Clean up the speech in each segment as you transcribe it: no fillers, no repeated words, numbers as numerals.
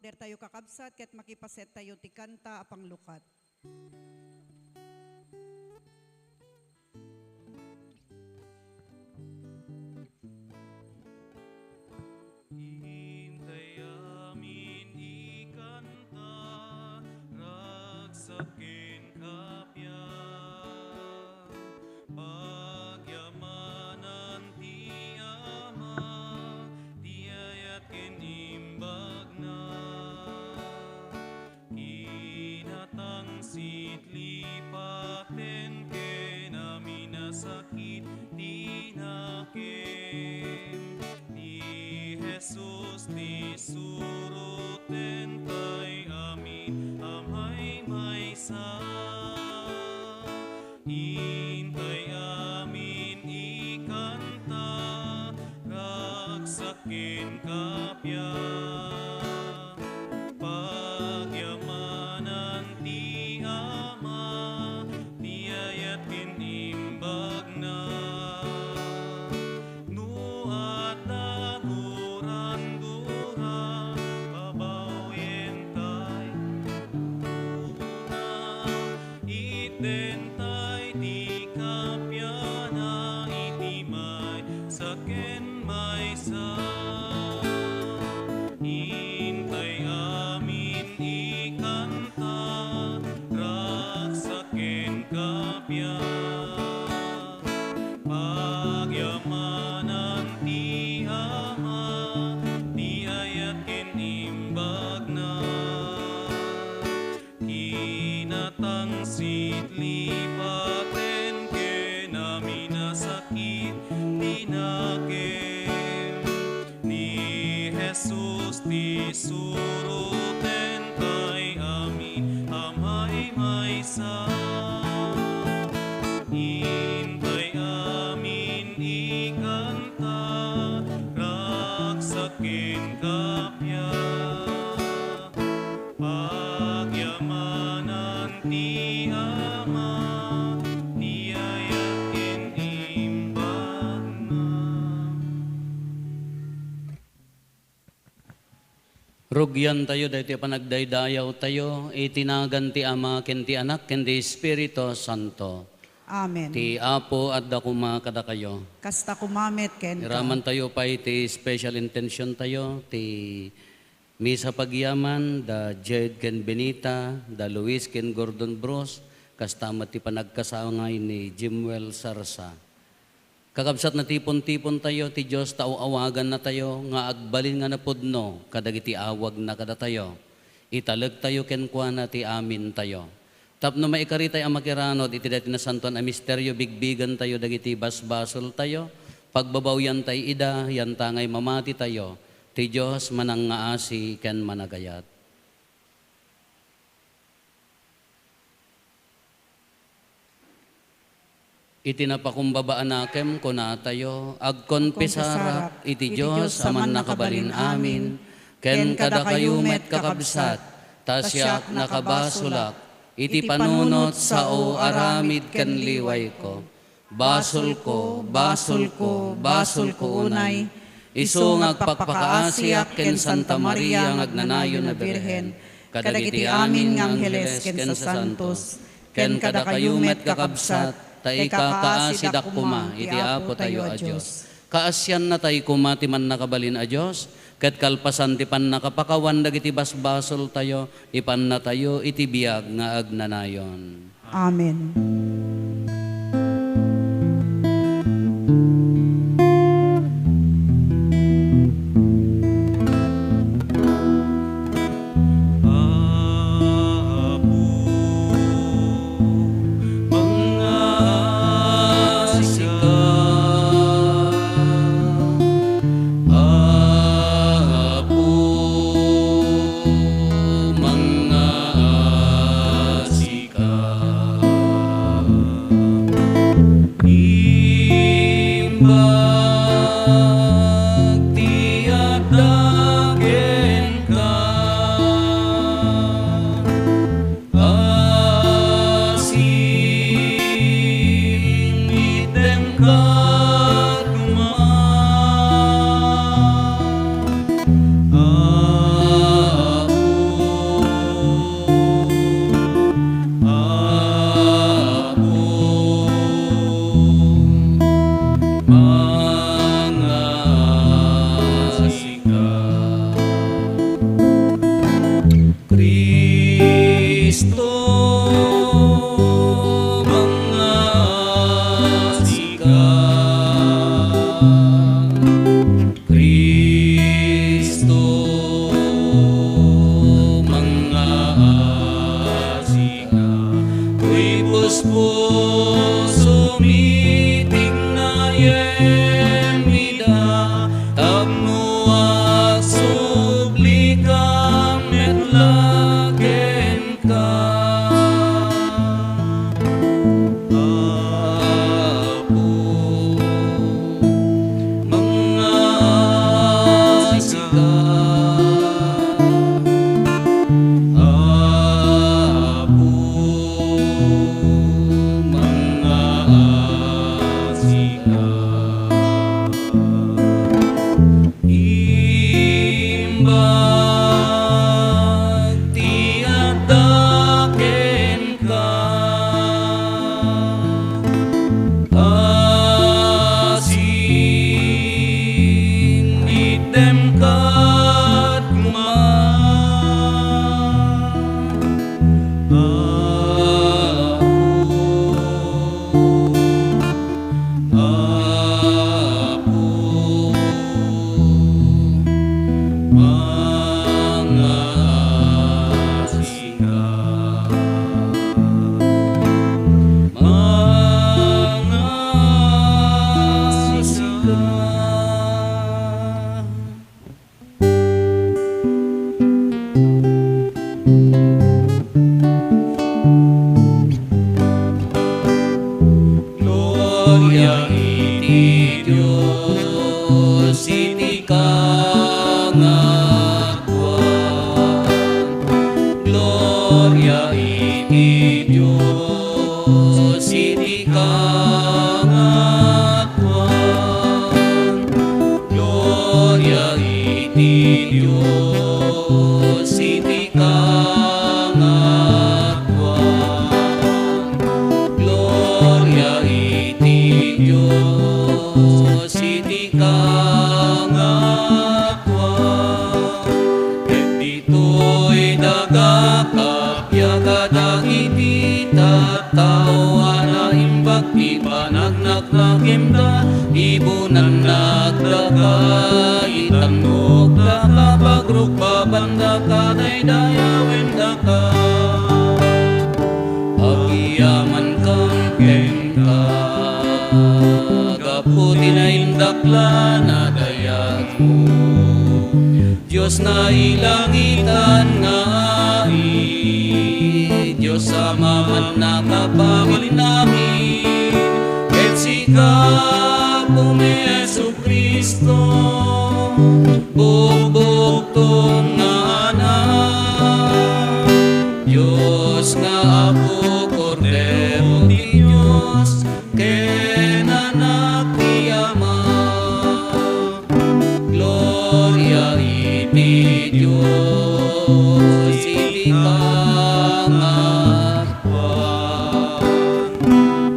Der tayo kakabsat, ket makipaset tayo ti kanta apang lukat. Hintay amin ikanta, ragsaken kapya. Pagyamanan ti Ama, ti ayat ken imbag na. Kinatangsit lipaten ken amin nasakit tinaken. Ni Jesus ti suruten kay amin amay maysa. Hintay amin ikanta, ragsaken kapya. Pagyamanan ti Ama, ti ayat ken imbag na. No at naguran-guran, babawin tay una. Itentay ti kapya na itimay saken maysa. Hintay amin ikanta, ragsaken kapya. Pagyamanan ti Ama, ti ayat ken imbag na. Kinatangsit lipaten ken amin nasakit tinaken. Ni Jesus ti suruten kay amin amay maysa. Hintay amin ikanta, ragsaken kapya. Pagyamanan ti Ama, ti ayat ken imbag na. Rugyan tayo dahiti panagdaydayaw tayo, itinagan ti Ama, ken ti Anak, ken ti Espiritu Santo. Amen. Ti Apo at dakuma kada kayo. Kasta kumamet ken Iraman tayo pa iti special intention tayo, ti Misa Pagyaman, da Jed ken Benita, da Luis ken Gordon Bros, kastama ti panagkasangay ni Jimwell Sarsa. Kakabsat na tipon-tipon tayo, ti Diyos tao-awagan na tayo, nga agbalin nga napudno, kadagiti awag na kada tayo. Italag tayo ken kuana ti amin tayo. Tapno maikari tayo ang makiranod, iti dati na santon a misteryo, bigbigan tayo, dagiti basbasol tayo, pagbabawyan tayo ida, yan tangay mamati tayo, ti Diyos manang ngaasi ken managayat. Iti napakumbabaan nakem kuna tayo, agkonpesarak iti Diyos aman nakabalin amin, ken kada kayumet kakabsat, tasyak nakabasulak, iti panunot sa o aramid ken liway ko. Basol ko, basol ko, basol ko unay, isu ngagpakpakaasiak ken Santa Maria ngagnanayon na Birhen, kadagiti amin nga angheles ken sa santos, ken kada kayumet kakabsat, ta'i kakaasidak kuma, iti Apo tayo a Diyos. Kaasyan na tayo kuma, ti man nakabalin a Diyos, ket kalpasan ti pan nakapakawan, dagiti basbasol tayo, ipan na tayo, iti biyag nga agnanayon. Amen. Mga asika Luwag subli ka, metlagen ka. Apo, mga asika. Apo, mga asika. Imbag tiadaken ka, asin item kat mga asika. Mga asika. Gloria iti Dios iti kangatuan. Gloria iti Dios iti kangatuan. Gloria iti Dios iti kangatuan. Gloria iti Dios iti kangatuan. Ket ditoy dagakapya kadagiti tattao ana imbag ti panagnak nakemda ibunan nagdaka itangok daka pagruk babanda kadaydayawen daka. Agiyaman kang kemka gaputi na indakla na dayag mo. Diyos na ilangitan nga Diyos Ama man nakapamil namin. Ket sika pume Jesu Kristo bugbugtong nga anak. Diyos nga Apo Kordero ti Diyos ken anak ti Ama. Gloria iti Dios iti kangatuan.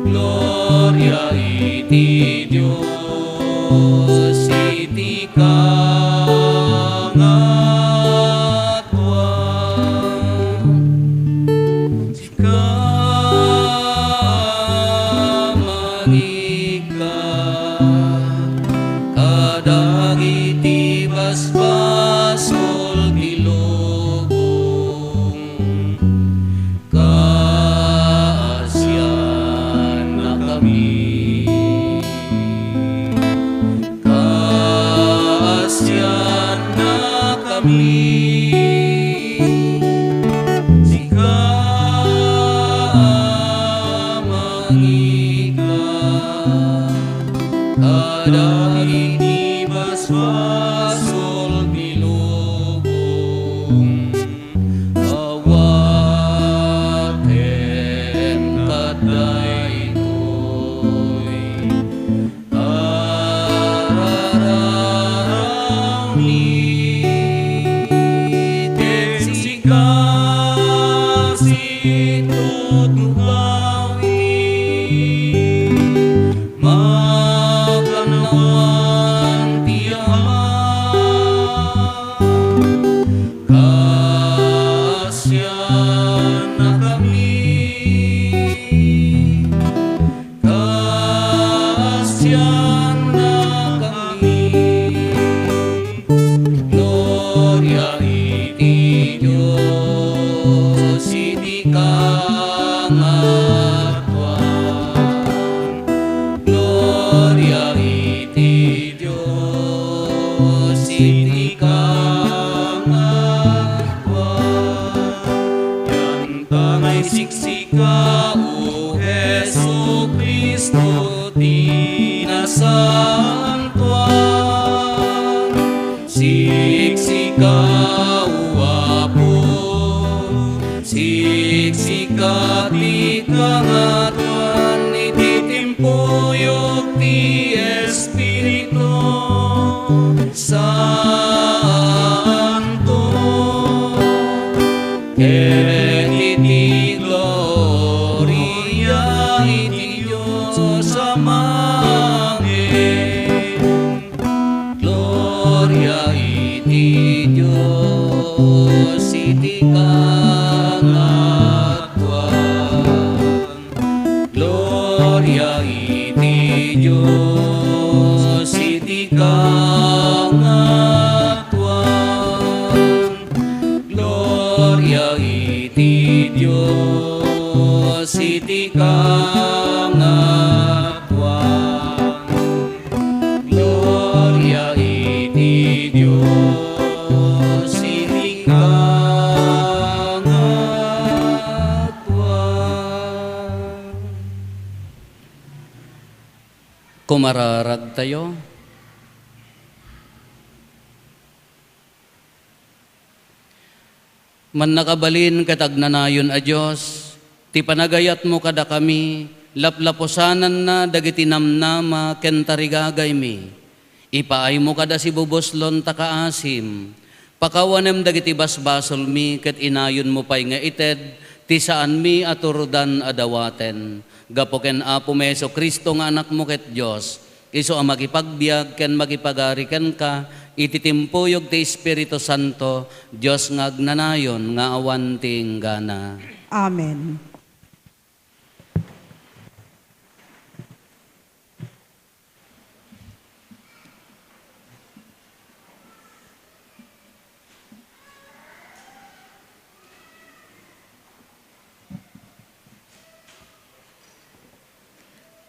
Gloria iti Dios iti kangatuan. Sika magika kadagiti basbasol ti lubong. Kaasyan na kami, kaasyan na kami. Sika magika kadagiti basbasol ti lubong. Awaken kadaytoy arararawi. Ket sika situtugawi maganawan ti Ama. Kaasyan na kami, kaasyan na kami. iti kangatwan. Yanta ngay siksika, O Jesu Cristo, tinasantuan. Siksika, O Apo, siksika ti kangatuan, ititimpuyok ti Espiritu Santo. Ket iti gloria iti Diyos Amahin. Gloria iti Diyos iti kangatuan. Gloria iti Diyos iti kangatuan. Gloria iti Diyos iti kangatuan. Gloria iti Diyos iti kangatuan. Kumararag tayo. Man nakabalin katagnanayon a Diyos, ti panagayat mo kada kami, laplaposanan na dagiti namnama ken tarigagay mi. Ipaay mo kada si buboslon takaasim, pakawanem dagiti basbasol mi ket inayon mo pay nga ited, ti saan mi aturudan adawaten. Gapo ken Apo Meso Kristo nga anak mo ket Diyos, iso ang makipagbiag ken makipagari ken ka, ititimpuyog ti Espiritu Santo, Diyos nga agnanayon nga awan ti inggana. Amen.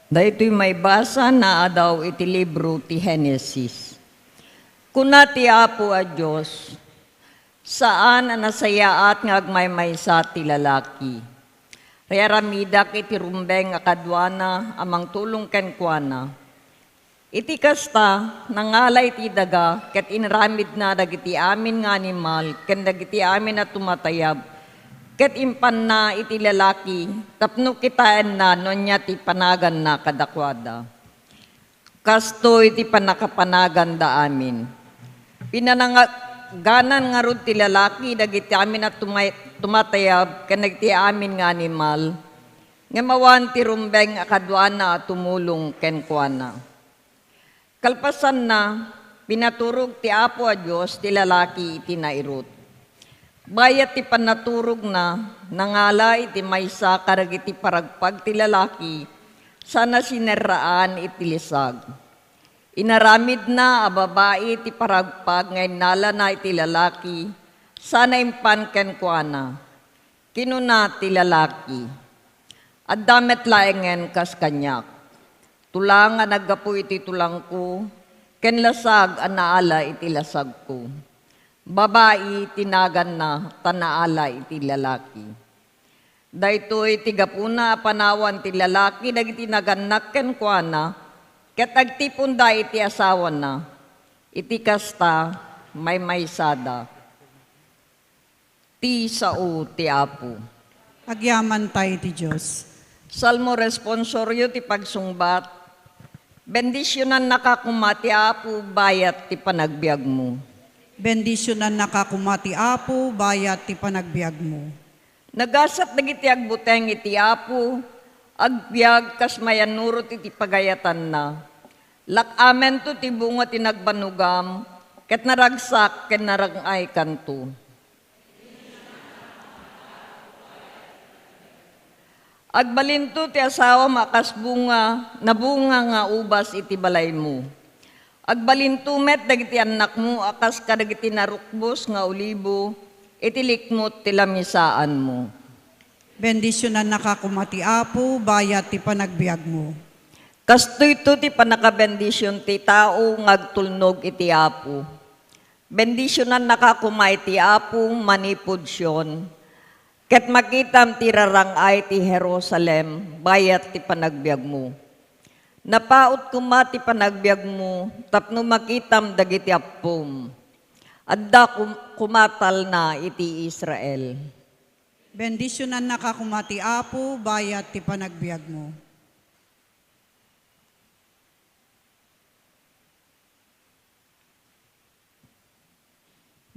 Daytoy may basa na adaw iti libro ti Henesis. Kuna ti Apo a Diyos, saan ang nasayaat nga agmaymaysa ti lalaki. Rayaramidak iti rumbeng akadwana amang tulong kenkwana. Iti kasta, nangalay ti daga, ket inramid na dagiti amin nga animal, ken dagiti amin na tumatayab, ket impan na iti lalaki, tapno kitaan na nonya ti panagan na kadakwada. Kasto iti panakapanagan da amin. Pinanaganan nga rod ti lalaki, dagiti amin na tumatayab, ken dagiti amin nga animal, nga mawan ti rumbeng akadwana at tumulong kenkwana. Kalpasan na, pinaturog ti Apo a Diyos ti lalaki iti nairot. Bayat ti panaturog na, nangala iti maysa karag iti paragpag ti lalaki, sana sinerraan iti lisag. Inaramid na a babae iti paragpag, ngayon nala na iti lalaki, sana impan kenkwana. Kinuna ti lalaki, at damet laengen kas kanyak. Tulang nga naggapu iti tulang ko, ken lasag ang naala iti lasag ko. Babae tinagan na, tanaala iti lalaki. Daytoy tigapuna panawan ti lalaki, dagiti naganak kenkwana, ket agtipunda iti asawa na, iti kasta may maysada. Ti sao ti Apo. Agyaman tayo ti Diyos. Salmo responsoryo ti pagsungbat, bendisyonan nakakumati Apo, bayat ti panagbiag mo. Bendisyonan nakakumati Apo, bayat ti panagbiag mo. Nagasat dagiti agbuteng iti Apo, agbiag kas mayanurot iti pagayatan na. Lakamen to ti bunga ti nagbanugam, ket naragsak ken narangay kanto. Agbalinto ti asawa makas bunga, nabunga nga ubas iti balay mo. Agbalintumet dagiti anak mo, akas kadagiti narukbos nga olibo, iti likmot ti lamisaan mo. Bendisyonan nakakumati Apo, bayat ti panagbiag mo. Kasto ito ti panakabendisyon ti tao ngagtulnog iti Apo. Bendisyonan nakakumay ti apong manipudsyon, ket makitam ti rarangay ti Jerusalem, bayat ti panagbiag mo. Napaot kuma ti panagbiag mo, tapno makitam dagiti apom. Adda kumatal na iti Israel. Bendisyonan nakakumati Apo, bayat ti panagbiag mo.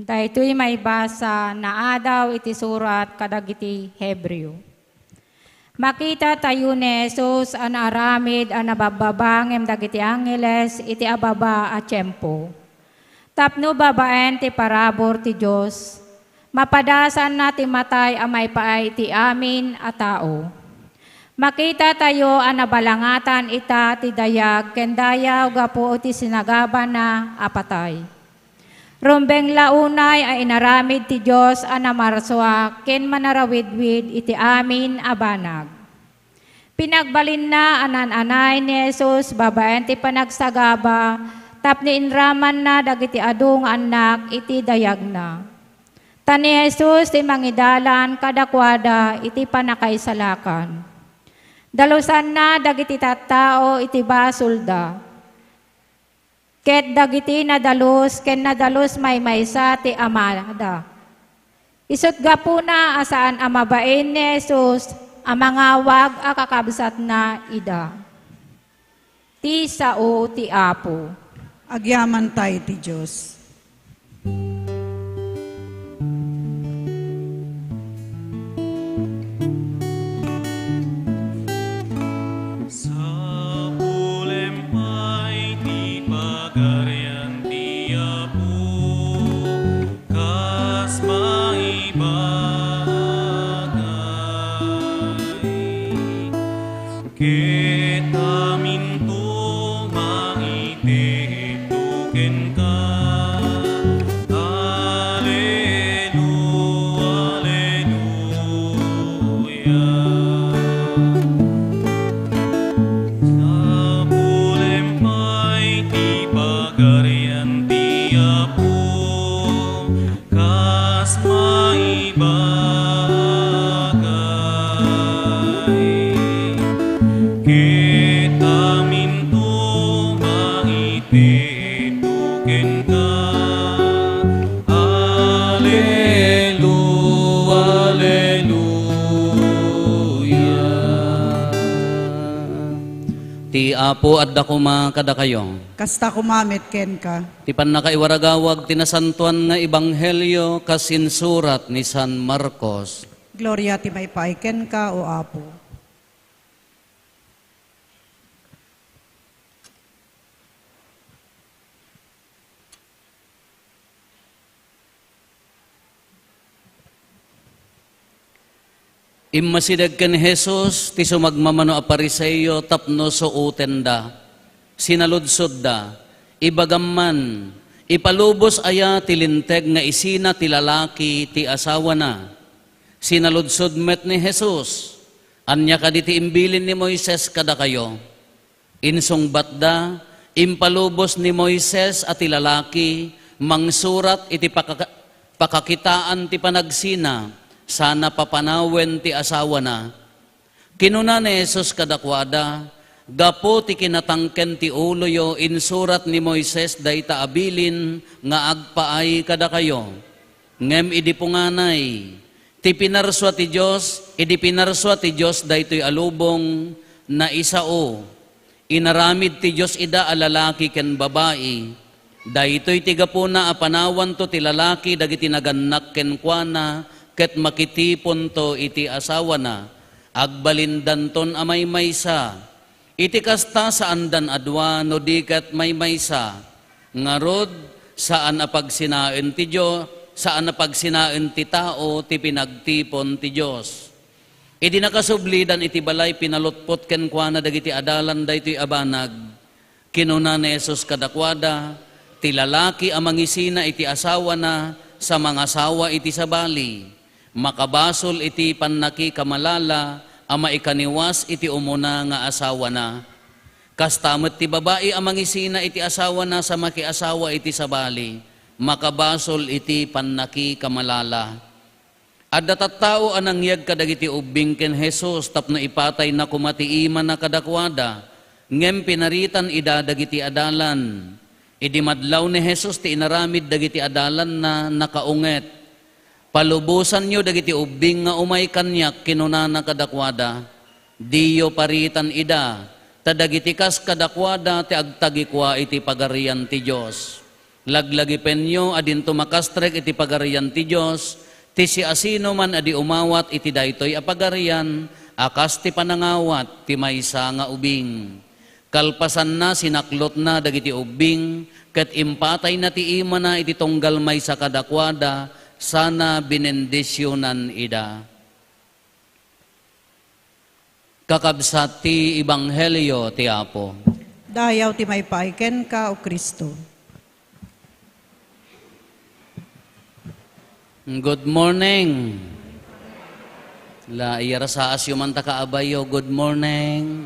Daytoy may basa na adaw iti surat kadagiti Hebreo. Makita tayo ni Jesus an aramid an nabababangem dagiti angeles iti ababa a tiyempo. Tapno babaen ti parabor ti Diyos, mapadasan na ti matay amay paay ti amin a tao. Makita tayo an nabalangatan ita ti dayag ken dayaw gapo ti sinagaban na apatay. Rumbeng launay ay inaramid ti Diyos a namarswa ken manarawidwid iti amin a banag. Pinagbalin na anan-anay ni Jesus babaen ti panagsagaba tapno inraman na dagiti adung anak iti dayag na. Tani Jesus ti mangidalan kadakwada iti panakaisalakan. Dalusan na dagiti tattao iti basulda. Ket dagiti nadalos, ken nadalos may maysa ti amada. Isut gapuna asaan amabain ni Jesus, amangawag a kakabsat na ida. Ti sao ti Apo. Agyaman tayo ti Diyos. Sa ulempay ti pagarian ti Apo, kas maibagay. Ket amin to maitituken ka. Ti Apo adda kuma kada kayo. Kasta kumamit ken ka. Ti pannakaiwaragawag tinasantuan nga ebanghelyo kasinsurat ni San Marcos. Gloria ti may paiken ka o Apo. Immasidag ken Jesus ti sumagmamano a Pariseyo tapno suuten da. Sinaludsod da. Ibagamman, ipalubos aya ti linteg nga isina ti lalaki ti asawa na. Sinaludsod met ni Jesus. Anya kaditi imbilin ni Moises kada kayo. Insungbat da, impalubos ni Moises at ti lalaki, mangsurat iti pakakitaan ti panagsina. Sana papanawen ti asawa na. Kinuna ni Jesus kadakwada, gapo ti kinatangken ti uloyo insurat ni Moises dayta abilin nga agpaay kada kayo. Ngem idi punganay, ti pinarswa ti Diyos, idi pinarswa ti Diyos daytoy alubong na isao. Inaramid ti Diyos ida alalaki ken babae. Daytoy ti gapuna apanawan to ti lalaki dagiti nagannak ken kuana, ket makitipon to iti asawa na, agbalindanton amay maysa, iti kasta saan dan adwa no di ket may maysa, ngarod saan apagsinaen ti Diyos, saan apagsinaen ti tao, ti pinagtipon ti Diyos. Iti nakasublidan iti balay pinalutpot ken kuana dagiti adalan daytoy abanag, kinuna ni Jesus kadakwada, ti lalaki amangisina iti asawa na, sa mga asawa iti sabali. Makabasol iti pannaki kamalala, ama ikaniwas iti umuna nga asawa na. Kastamot ti babae amang isina iti asawa na sa makiasawa iti sabali. makabasol iti pannaki kamalala. Adda tattao anang yag kadagiti ubing ken Jesus tapno ipatay na kumatiiman na kadakwada, ngem pinaritan ida dagiti adalan. Idi madlaw ni Jesus ti inaramid dagiti adalan na nakaunget. Palubusan nyo dagiti ubing nga umay kanyak kinunana kadakwada, diyo paritan ida, tadagiti kas kadakwada ti agtagikwa iti pagarian ti Diyos. Laglagi penyo adin tumakastrek iti pagarian ti Diyos, ti si asino man adi umawat iti daytoy apagarian, akas ti panangawat ti maysa nga ubing. Kalpasan na sinaklot na dagiti ubing, ket impatay na ti ima na iti tunggal maysa kadakwada, sana binendisyonan ida. Kakabsat ti Ebanghelyo ti Apo. Dayaw ti may paiken ka o Kristo. Good morning. La iyara sa asyo man ta kaabayo. Good morning.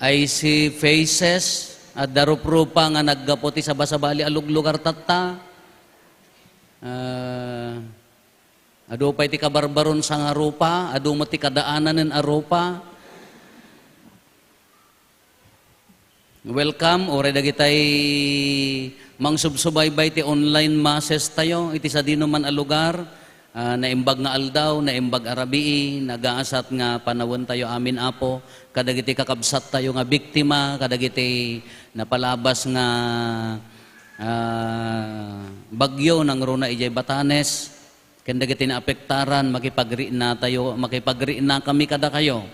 I see faces at daruprupa nga naggaputi sa basabali aluglugar tatta. Adu pa iti kabarbaron sa nga rupa, adu mo ti kadaanan ng arupa. Welcome, ore dagitay mangsubsubaybay ti online masses tayo, iti sa dino man a lugar, naimbag nga aldaw, naimbag arabii, nagaasat nga panawon tayo amin apo, kadagiti kakabsat tayo nga biktima, kadagiti napalabas nga bagyo ng Rona ijay Batanes, kadagiti naapektaran, makipagriin na tayo, makipagriin na kami kada kayo.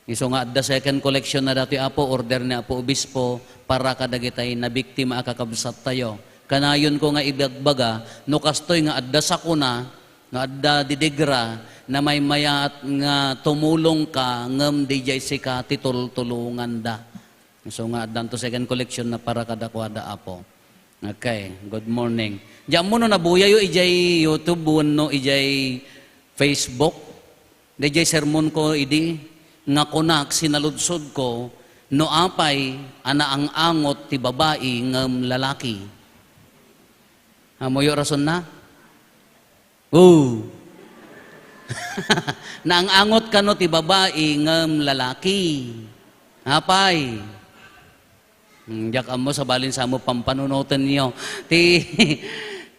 Iso nga at the second collection na dati apo, order ni Apo Obispo para kadagitay na biktima akakabsat tayo. Kanayon ko nga ibagbaga, no kastoy nga adda sakuna, nga adda didigra, na may mayat nga tumulong ka, ngam dijay sika titultulungan da. So nga addan to second collection na para kadakwada apo. Okay, good morning. Diyan mo no nabuyayo ijay YouTube, no ijay Facebook, dijay sermon ko idi, nga kunak sinaludsod ko, no apay ana ang angot ti babae ngem lalaki. Amoyo rason na? Na ang angot kano ti babae ngem lalaki. Apay. Diyak amo sa balin sa mo pampanunutan niyo. Ti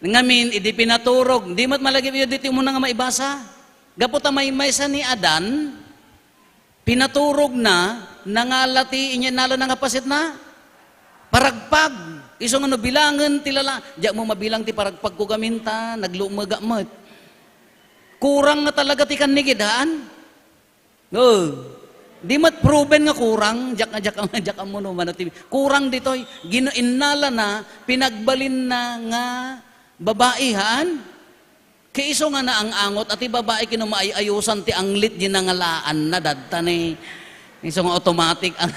ngamin idi pinaturog, di mat malagi dito mo na nga maibasa. Gaputa may sa ni Adan, pinaturog na, nangalati, inya nalo na nga pasit na, paragpag, iso nga no bilangan tilala, diya mo mabilang ti paragpag ko gaminta, naglumagamot. Kurang nga talaga ti kanigidaan. Di mat proven nga kurang, diyak mo no, kurang ditoy, ginoinala na, pinagbalin na nga babaihan. Kaiso nga na ang angot at babae kinumaayusan ti anglit ginangalaan na dadta ni iso nga automatic ang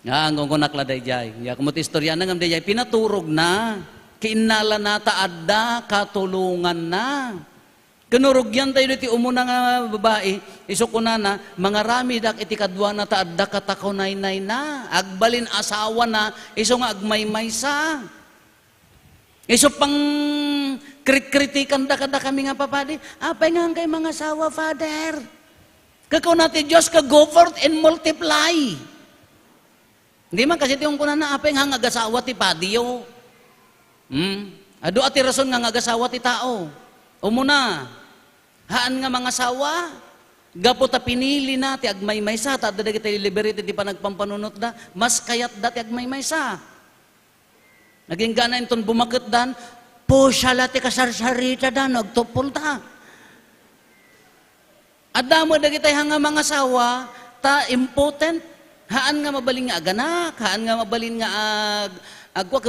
angong ko nakladay jay ya kumot istorya na ngam jay pinaturog na kiinala na taadda katulungan na kinurugyan tayo ti umuna nga babae iso ko na mga ramidak iti kadwa na taadda katakunay-nay na agbalin asawa na iso nga agmaymaysa. Iso pang kritikan da kada kami nga papadi, apay nga kay mga sawa, Father. Kakaw natin Diyos ka go forth and multiply. Hindi man kasi tiyong kunan na apay nga agasawa ti padiyo. Ado ati rason nga agasawa ti tao. Umuna, haan nga mga sawa, gapo ta pinili na ti agmaymaysa, ta dadagi tayo liberate ti panagpampanunot da, mas kayat da ti agmaymaysa. Naging gana inton bumakit dan, po siya lati kasarsarita dan, nagtupol ta. Adamo dagitay nga mga sawa, ta impotent, haan nga mabaling nga aganak, haan nga mabaling nga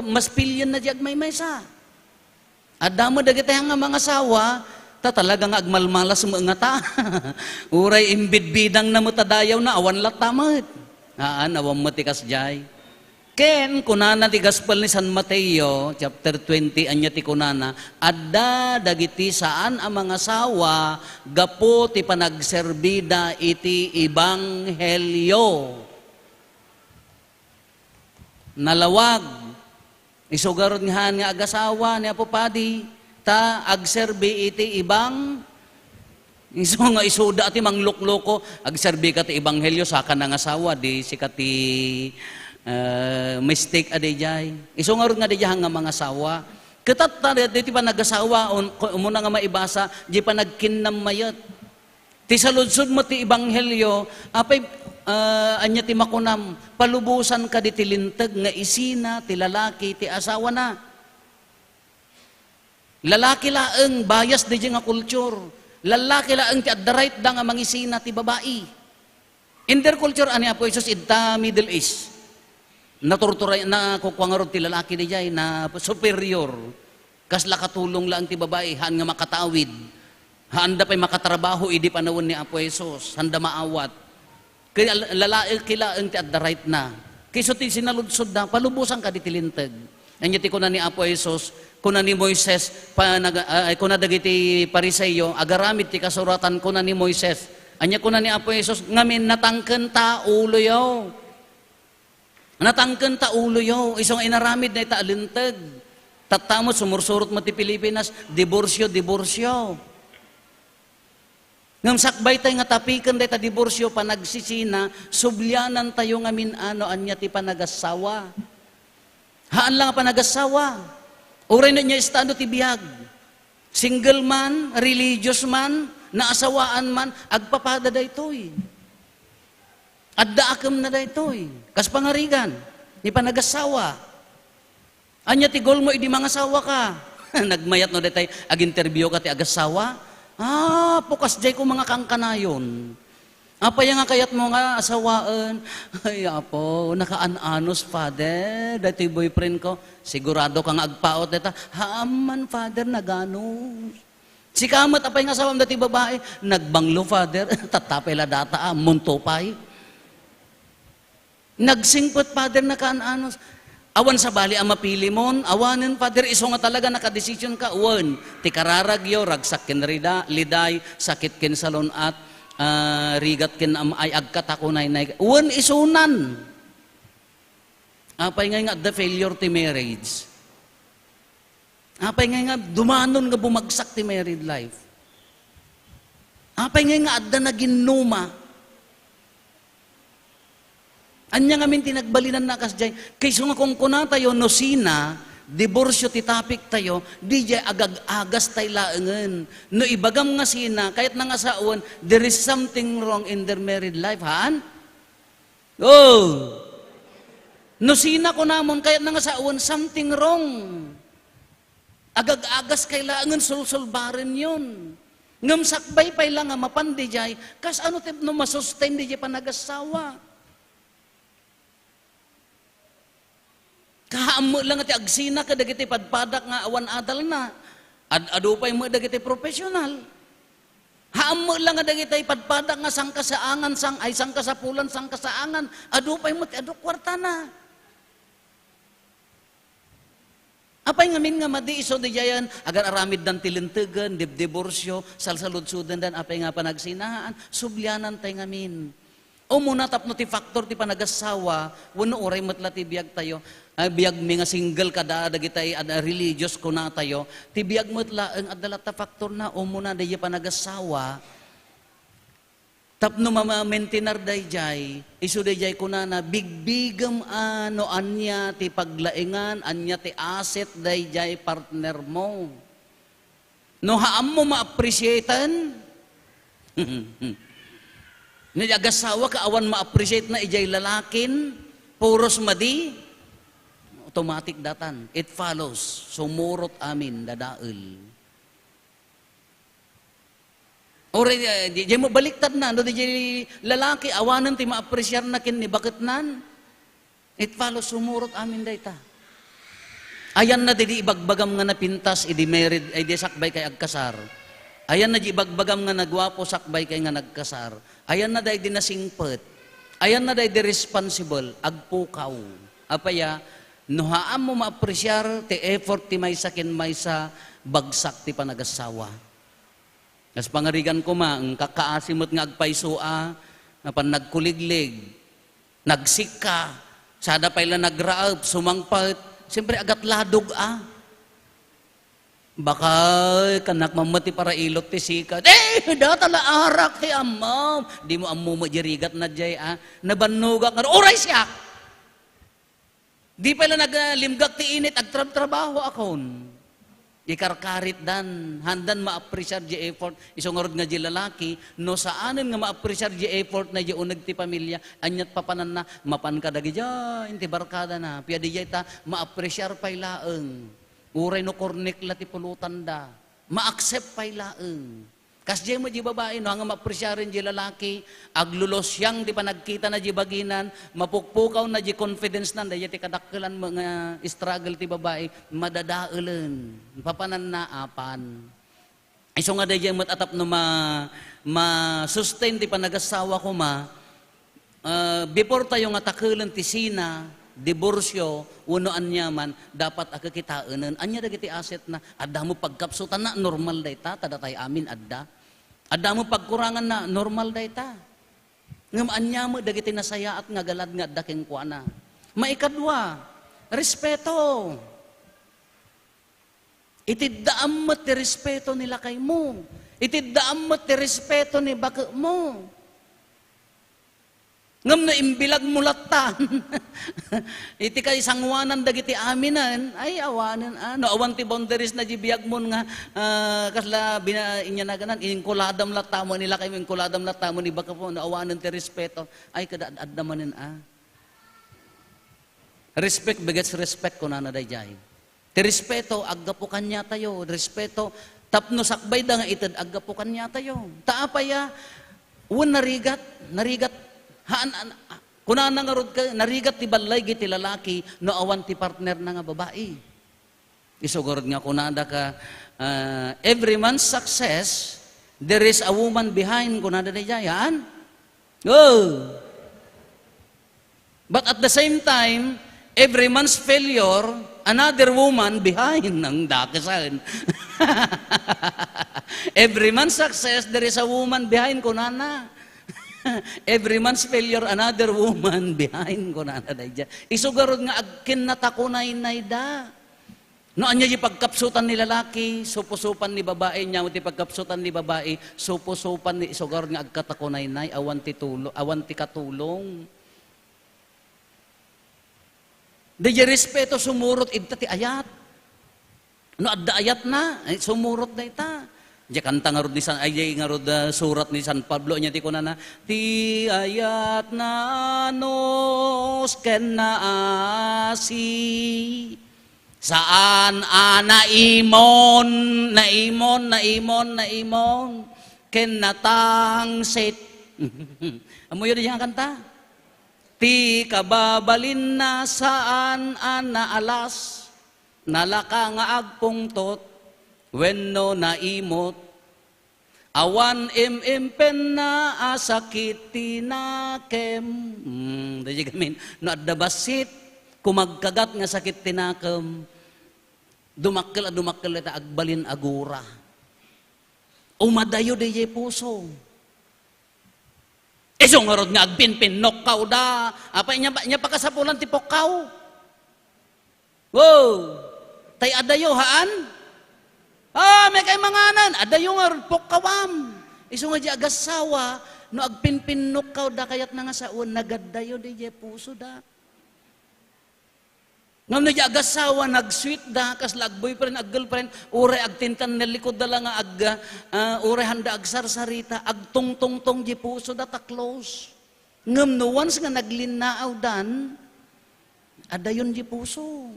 mas pilyon na di agmaymaysa. Adamo dagitay nga mga sawa, ta talaga nga agmalmalas mga ta. Uray imbidbidang na mutadayaw na awan latamad. Haan, awang matikas jay. Ken kunana ti Gospel ni San Mateo chapter 20 anya ti kunana adda dagiti saan ang mga sawa gapo ti panagserbida iti ebanghelyo. nalawag. Isugarod nga agasawa ni Apo Padi, ta agserbi iti ibang, iso nga isuda ati manglukloko, agserbi ka ti ibanghelyo sa kanang asawa, di si kati mistake adijay. Iso nga rin nga dijay nga mga asawa. Katat na di pa nagasawa, umuna nga maibasa, di pa nagkinnam mayat. Ti saludsod mo ti ibanghelyo, apay anya ti makunam, palubusan ka di ti lintag nga isina, ti lalaki, ti asawa na. Lalaki laeng bias di nga kulture. Lalaki laeng ti at the right da nga mangisina ti babae. In their culture, ani Apo Isus, ita Middle East. Naturturay na kukwang ti lalaki di jay na superior. Kasla katulong lang ti babae, haan nga makatawid. Handa pa'y makatrabaho, idi panawon ni Apo Isus. Handa maawat. Kaya lalaki kilaeng ti at the right na. Kayso ti sinaludsod na, palubusan ka di tilintag. Anya ti kuna ni Apo Isus, kuna ni Moises, kuna dagiti Pariseyo, agaramid ti kasuratan kuna ni Moises. Anya kuna ni Apo Isus, ngamin natangken ta ulo yaw. Natangken ta ulo yaw. Isong inaramid na itaalintag. Tatamot, sumursurot mo ti Pilipinas, diborsyo. Ngam sakbay tayo nga tapikan day ta diborsyo panagsisina, sublyanan tayo ngamin ano anya ti panagasawa. Haan lang panagasawa. Uray na niya estado ti biyag. Single man, religious man, naasawaan man, agpapada da ito'y. Adda akam na da ito'y. Kas pangarigan, ni panagasawa. Anya ti gol mo, idi mga sawa ka. Nagmayat no detay, ag-interview ka ti agasawa. Pukas jay ko mga kangkanayon. Apay nga kayat mo nga asawaan. Ay, Apo, naka-ananos, Father. Dati boyfriend ko, sigurado kang agpaot deta. Haaman, Father, naganos. Si kamat, apay nga asawam dati babae, nagbanglo, Father. Tatapay la data, muntopay. Nagsingpot, Father, naka-ananos. Awan sa bali ang mapili mon, awanin, Father, iso nga talaga nakadesisyon ka. Awan, ti kararagyo, ragsak kin liday, sakit kin salon at rigat kin ay agkatakunay na uwan isunan. Apay nga the failure ti marriage. Apay nga dumanon nga bumagsak ti married life. Apay nga adda na ginuma. Anya nga min tinagbalinan na kas jay. Kaysa nga kung kuna tayo no sina, diborsyo ti topic tayo, di jay agag-agas tayo laengen. No ibagam nga sina, kahit na nga saon, there is something wrong in their married life, haan? Oh! No sina ko namon, kahit na nga saon, something wrong. Agag-agas kay laengen, sulsulbarin yun. Ngam sakbay pay lang nga mapandi jay, kas ano tip no masustain di jay panagasawa. Kahaamo lang ati agsina ka dagiti padpadak nga awan adal na. Adupay mo dagiti professional. Haamo lang nga dagiti padpadak nga sangkasaangan sangkasapulan sangkasaangan. Adupay mo ti adu kwarta na. Apay ngamin nga madi iso di jayan agar aramid dan tilintegan diborsyo salsaludsudan dan apay nga panagsinahan sublyanan tay ngamin. O muna tapno ti factor ti panagasawa wenno oray metla ti biag tayo. Biyag mi nga single kada dagitay religious ko na tayo ti biyag metla ang adalata factor na o muna day panagasawa tapno mama-maintainer day jay isu day jay kuna na bigbigam ano anya ti paglaengan anya ti asset day jay partner mo no haam mo ma-appreciatean ni agasawa ka awan ma-appreciate na ijay lalakin puros madi automatic datan. It follows. Sumurot amin, dadael. Ore, di mo baliktad na. No, di lalaki, awanan ti ma-appresyar na kin ni bakit nan. It follows, sumurot amin dayta. Ayan na di ibagbagam nga napintas, idi married, idi sakbay kay agkasar. Ayan na di ibagbagam nga nagwapo, sakbay kay nga nagkasar. Ayan na di nasingpet. Ayan na di responsible, agpukaw. Apaya, no haam mo ma-apresyar ti effort ti maysa ken maysa bagsak ti panagasawa. Kas pangarigan ko ang kakaasimot nga agpaysua nga pan nagkuliglig, nagsika, Sada pa ila nagraab, sumangpat, siyempre agat ladog Baka kanak mamati para ilot ti sikat. Datala arak ti amam. Di mo ammo majirigat na jay Nabanugak nga, oray siya. Di pala naglimgak ti init, agtrabaho akon. Ikarkarit dan, handan ma-appreciate di effort. Isungorod nga di lalaki, no saanin nga ma-appreciate di effort na di unag ti pamilya, anyat papanan na, mapan ka dagi dyan, ti barkada na, piya di ta, ma-appreciate pa'y laeng. Uray no kornek la ti pulutan da. Ma-accept pa'y laeng. Kas di mo di babae, no, hanga ma-appresyarin di lalaki, aglulos yang di pa nagkita na di baginan, mapukpukaw na di confidence na, di ti kadakkelan mga struggle ti babae, madadaelan, papanan na apan. Iso nga di matatap no ma-sustain ti panagasawa ko before tayo nga takelan ti sina, diborsyo, unoan man, dapat akakitaanan. Anya dagiti asset na, adda mo pagkapsutan na, normal dayta, tadatay amin adda. Adda mo pagkurangan na, normal dayta. Ngam anya mo dagiti nasaya at nga galad nga adda king kuana. Maikadwa, respeto. Itiddaam mo ti respeto nila kay mo. Itiddaam mo ti respeto ni baka mo. Ngam na imbilag mulatan. Iti kay sangwanan dagiti aminan, ay awanan no awan ti boundaries na jibiyag mon nga kasla inya na ganan inkuladam latamo nila kay inkuladam latamo ni baka po no awanan ti respeto ay kadadamanen Respect begets respect kunana dayjay. Ti respeto aggapo kanya tayo, respeto tapno sakbay da nga ited aggapo kanya tayo. Taapaya wen narigat kunana nga rod ka, narigat ti balay giti lalaki, no awan ti partner na nga babae. Isugurod nga kunada ka, every man's success, there is a woman behind kunada na yan. Oh! But at the same time, every man's failure, another woman behind ng dakisan. Every man's success, there is a woman behind kunana. Every man's failure, another woman behind ko na dayja. Isugarod nga agkin na takunay na da. No anya di pagkapsutan ni lalaki, supusupan ni babae nya ti pagkapsutan ni babae, supusupan ni isugarod nga agkatakunay nay awan ti katulong. Dayja respeto sumurot idta ti ayat. No adda ayat na, ay sumurot na ita. Diya kanta nga rod ni surat ni San Pablo niya ti kunana ti ayat na nos ken na asi saan naimon ken natangsit. Amo yun diya kanta ti kababalin na saan naalas nalaka nga agpungtot wenno naimot, awan impen na asakit tinakem. Dahil gamin, no adda basit, kumagkagat nga sakit tinakem, dumakkel ita agbalin agura. Umadayo di puso. Isong nga agpinpin, nokkaw da. Apa niya pakasapulan ti pokaw. Wow! Tay adayo haan? May kay manganan, adayo nga pokawam. Iso nga di agasawa, no agpinpin nokkaw da kayat na nga saon, nagadayo di puso da. Ngam na di agasawa, nag-sweet da, kasla ag-boyfriend, ag-girlfriend, ure agtintan nilikod da lang ure handa agsarsarita, agtong-tong-tong di puso da ta close. Ngam no once nga naglinaaw dan, adayon di puso.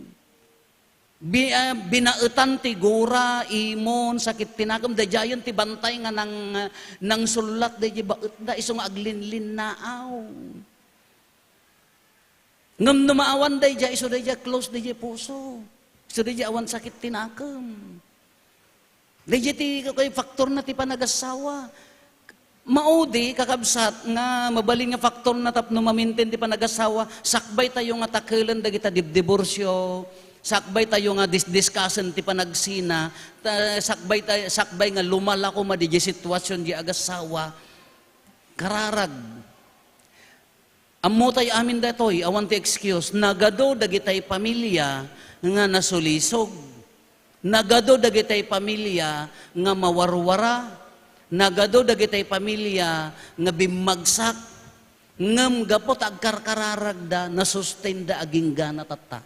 Binautan ti gura, imon, sakit tinagam, dajayon ti bantay nga nang sulat, dahi baut da, isong aglinlin naaw. Ngam numaawan dahi iso dahi close dahi puso. Iso dahi awan sakit tinagam. Dahi ti faktor na ti panagasawa. Maudi, kakabsat, nga mabaling nga faktor na tapno mamintin ti panagasawa, sakbay tayo nga takelan dagita diborsyo, sakbay tayo nga discussion ti panagsina, sakbay nga lumala ko di sitwasyon di agasawa, kararag. Ammo tayo amin datoy, awan ti excuse, nagado dagitay pamilya nga nasulisog. Nagado dagitay pamilya nga mawarwara. Nagado dagitay pamilya nga bimagsak. Ngam gapot agkarkararagda na sustain da aging gana tata.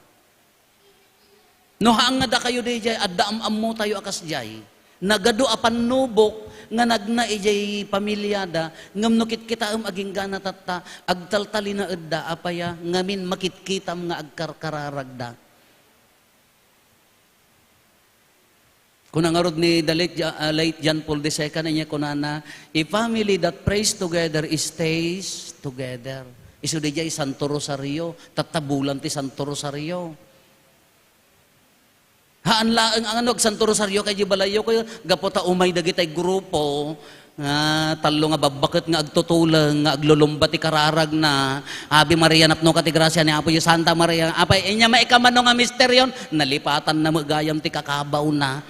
No haang nga da kayo di jay, adda ammo tayo akas jay. Nagado apan nubok nga nagna ijay pamilyada ngam nukit kita aging gana tata agtaltali na edda apaya ngamin makitkitam nga agkarkararagda. Kuna nga rod ni the late John Paul II niya kunana, a family that prays together stays together. Isu di jay Santo Rosario, tatabulan ti Santo Rosario. Haan laeng ang Santo Rosario kay balayo ko gapota umay dagitay grupo nga talo nga babakit nga agtutulang nga aglulumba ti kararag na Ave Maria napno ka ti grasya ni Apo Santa Maria apay inya maikamano nga misteryon nalipatan na magayam ti kakabaw na.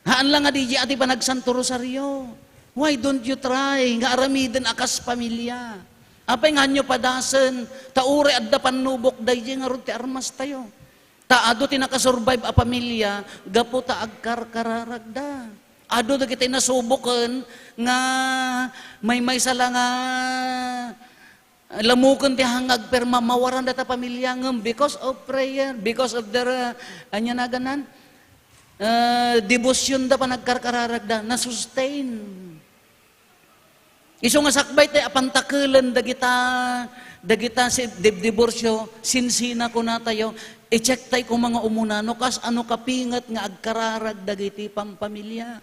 Haan lang nga di ati pa nagsanto Rosario. Why don't you try nga aramiden akas pamilya? Apay nga nyo padasen taure adda panubok dayjay nga rod ti armas tayo. Ado ti nakasurvive a pamilya, gapo ta agkarkararagda. Ado da kita'y nasubukan nga may sala nga lamukan ti hangag per mamawaran data pamilya ngem because of prayer, because of their anya na ganan devotion da pa nagkarkararagda, na-sustain. Iso nga sakbay tayo apantakelan dagita si diborsyo, sinsina ko na tayo, i-check tayo kung mga umunano, kas ano kapingat nga agkararag dagiti pampamilya.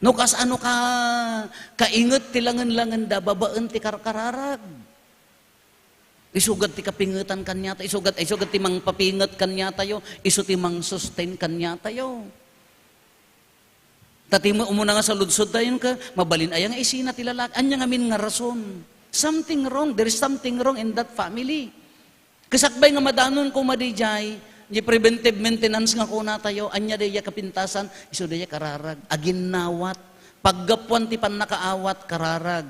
No, kas ano ka kaingat tilangan-langan da, babaan ti karkararag. Isugat ti kapingatan kanya tayo, isugat ti mang papingat kanya tayo, isu ti mang sustain kanya tayo. Tati mo umuna nga sa ludsod tayo ka, mabalin ayang isina ti lalaki, anya nga min nga rason. Something wrong, there is something wrong in that family. Kasakbay nga madanon ko madijay, di preventive maintenance nga kuna tayo, anya daya kapintasan, iso daya kararag, aginawat, paggapuan ti panakaawat, kararag.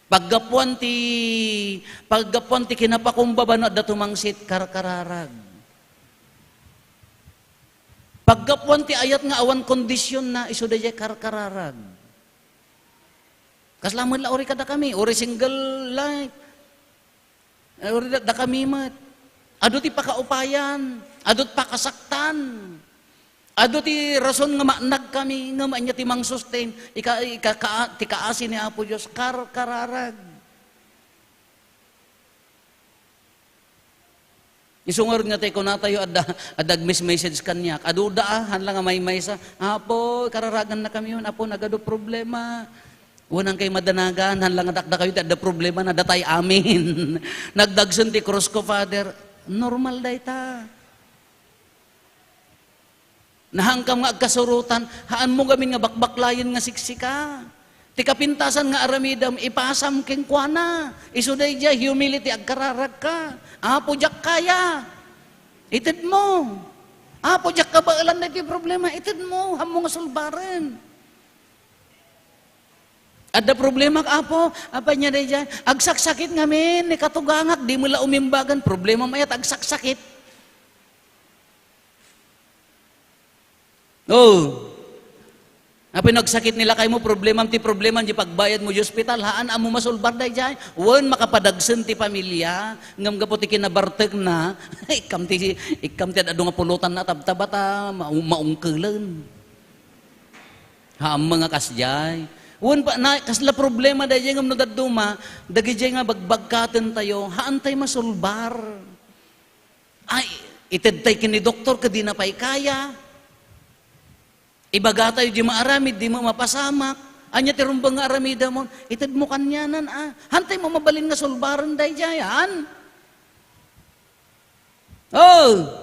Paggapuan ti kinapakumbaba na datumangsit, kararag. Paggapuan ti ayat nga awan kondisyon na, iso daya kararag. Kaslaman la ori kada kami, ori single life. Ori da kami mat. Ado ti pakaupayan, ado ti pakasaktan. Ado ti rason nga maanag kami, nga maanya ti mang sustain, ti kaasi ni Apo Diyos, kararag. Isungar nga tayo ko na tayo, adag message kanyak. Ado daahan lang nga may sa, Apo, kararagan na kami yun, Apo, nagado problema. Unang kay madanagan, hanlang adakda kayo, ada problema na datay amin. Nagdagsan ti cross ko, Father. Normal day ta. Nahangkam nga agkasurutan, haan mo gamin nga bakbaklayan nga siksika. Ti kapintasan nga aramidam, ipasam king kuana. Isuday dya, humility, agkararag ka. Apo jak kaya. Itid mo. Apo jak kabaalan na ti problema, itid mo, hamo nga sulbaran. Ada problema ka Apo, apa niya dyan? Agsaksakit ngamin, ni katugangak, di mo la umimbagan, problema mayat, agsaksakit. Oh, apa nagsakit nila kayo mo, problema ti problema, di pagbayad mo di hospital, haan amo masulbar dyan, wan makapadagsan ti pamilya, ngam gapo ti kinabarteg na, ikam ti ado nga pulutan na tabtabata, maungkulan. Haam mga kasjay. Wan pa na kasla problema dayjay ngam no daduma, dagijay nga bagbagkaten tayo, haan tay masulbar. Ay, ited tay kini doktor kadi na pay kaya. Ibaga tayo di maaramid, di mo mapasamak. Anya ti rumbang nga aramida mo, ited mo kanyanan hantay mo mabalin nga sulbaran dayjayan. Oh!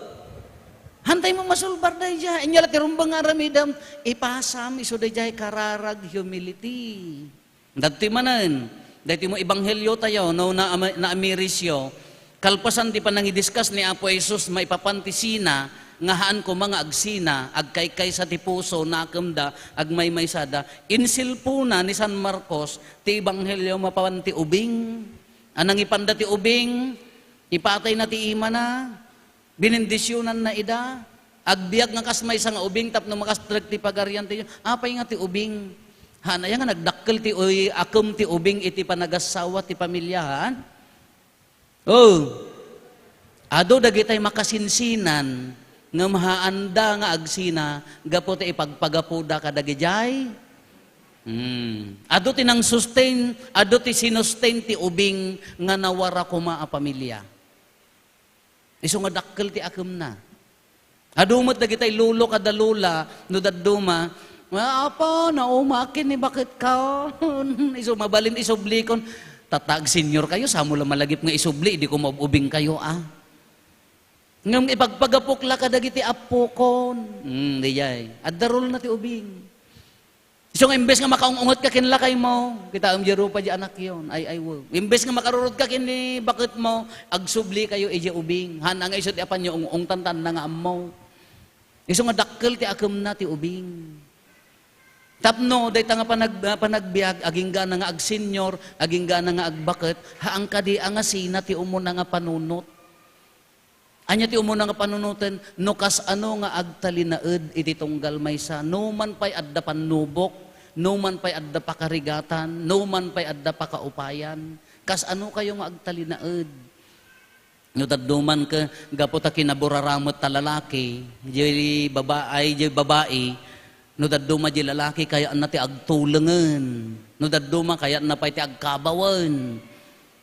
Hantay mo masulbar dayjay, inyala ti rumbang nga aramidam, ipasam iso dayjay kararag humility. Dati manan, dati mo ibanghelyo tayo, no, na amirisyo, kalpasan ti pa nang i-discuss ni Apo Jesus, maipapantisina, ngahaan ko mga agsina, agkaykay sa tipuso, nakamda, agmay-maysada, insilpuna ni San Marcos, ti Ebanghelyo mapawan ti ubing, anang ipanda ti ubing, ipatay na ti ima na, binindisyonan na ida, agbiag nga kasmay sa nga ubing, tapno makastrag ti pagaryan ti, apay nga ti ubing, hanaya nga nagdakkel ti akum ti ubing, iti panagasawa ti pamilyahan. Oh, ado dagitay makasinsinan nga mahaanda nga agsina gapo ti ipagpagapuda kadagijay. Ado ti nang sustain, ado ti sinustain ti ubing nga nawara kuma a pamilya. Isu nga dakkel ti akem na. Ado met dagitay lulo kada lula no dadduma, apa naumakin ni bakit ka? Isu mabalin isublikon. Tatag senior kayo, sa mula malagip nga isubli, di ko maubing kayo Ngam ipagpagapukla kadagiti apokon. Diyay. Addarol na ti ubing. So nga imbes nga makaungungot ka kinlakay mo, kita jaro pa di anak yon. Ay wo. Imbes nga makarurot ka kini bakit mo, agsubli kayo iji ubing. Han ang isot apan yung tantan na nga ammo. Iso nga dakkel ti akem na ti ubing. Tapno, dayta nga panagbiag, aging gana nga agsenyor, aging gana nga agbaket, haang kadi nga sina ti umuna nga panunot. Anya ti umuna nga panunutan, no kas ano nga agtalinaed iti tunggal maysa, no man pay adda panubok, no man pay adda pakarigatan, no man pay adda pakaupayan, kas ano kayo nga agtalinaed. No dadduman ka, gapo ta kinaburaramot ta lalaki, di babae, no dadduma di lalaki kaya na ti agtulengen, no dadduma kaya na pay ti agkabawan.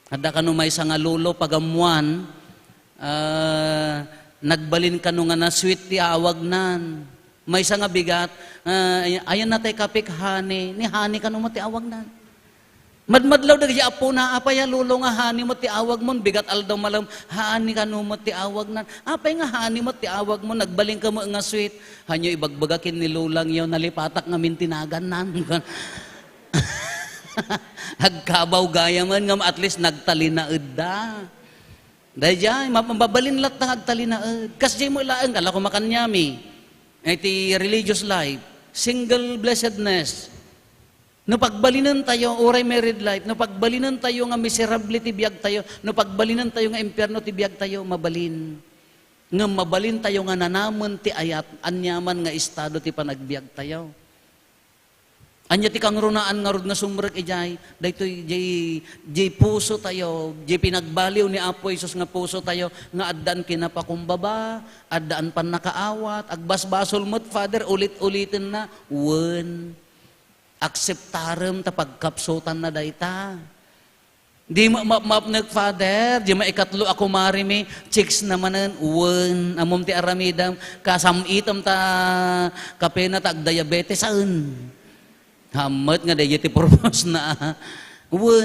Adda kanu may nga lulo pagamuan, nagbalin ka nga na sweet ti awag nan. May nga bigat, ayan na tayo kapik hani, ni hani ka mo ti awag nan. Madmadlaw dagi apo na, apay lulo nga hani mo ti awag mo, bigat aldaw malam, hani ka mo ti awag nan. Apay nga hani mo ti awag mo, nagbalin ka mo nga sweet. Hanyo ibagbagakin ni lulang yun, nalipatak nga mintinagan nan. Hagkabaw gaya man nga at least nagtalinaed da. Dahil dyan, mababalin lahat ng agtalinaed. Kasi mo ilaan, kala ko makanyami. Iti religious life, single blessedness. No pagbalinan tayo, oray married life, no pagbalinan tayo nga miserable ti biyag tayo, no pagbalinan tayo nga impyerno ti biyag tayo, mabalin. Nga mabalin tayo nga nanamon ti ayat, anyaman nga estado ti panagbiag tayo. Anya ti kang runaan nga rod nga sumrek ijay, daytoy jay puso tayo, jay pinagbaliw ni Apo Isus nga puso tayo, nga addaan kinapakumbaba, addaan pan nakaawat, agbasbasol mo't Father, ulit-ulitin na, akseptarem ta pagkapsutan na dayta. Di mapnag Father, di maikatlo ako marimi, chicks namanan, amom ti aramidam, kasamitam ta kapena ta agdiabetes saan. Hamat nga dahi ti purpose na,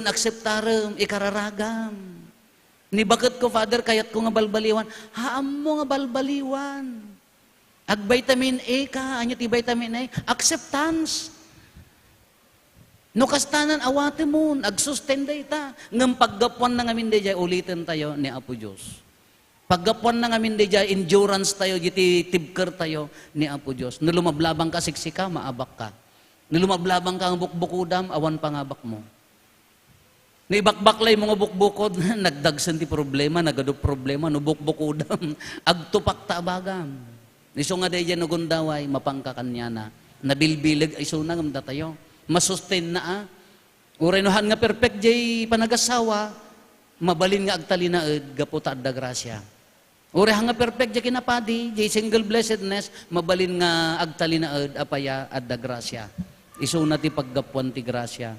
akseptarem, ikararagam. Ni bakit ko Father, kayat ko nga balbaliwan, haam mo nga balbaliwan. Ag vitamin A ka, anya ti vitamin A, acceptance. No kastanan awate mo, agsustain day ta. Ngam paggapuan na ngamin day ulitin tayo ni Apo Diyos. Paggapuan na ngamin day endurance tayo, jiti tibker tayo ni Apo Diyos. No lumablabang ka siksika, maabak ka. No lumablabang ka ang bukbukudam, awan pangabak mo. No ibakbaklay mga bukbukod, nagdagsan ti problema, nagado problema, no bukbukudam, agtupak tabagam. Iso nga day no gundaway, mapangkakanya na. Nabilbilig, iso na ngamda tayo. Masustain na Urenohan nga perfect jay panagasawa, mabalin nga agtalinaed, gaputa adda grasya. Urehan nga perfect jay kinapadi, jay single blessedness, mabalin nga agtalinaed, apaya adda grasya. Isu na ti paggapuan ti grasya.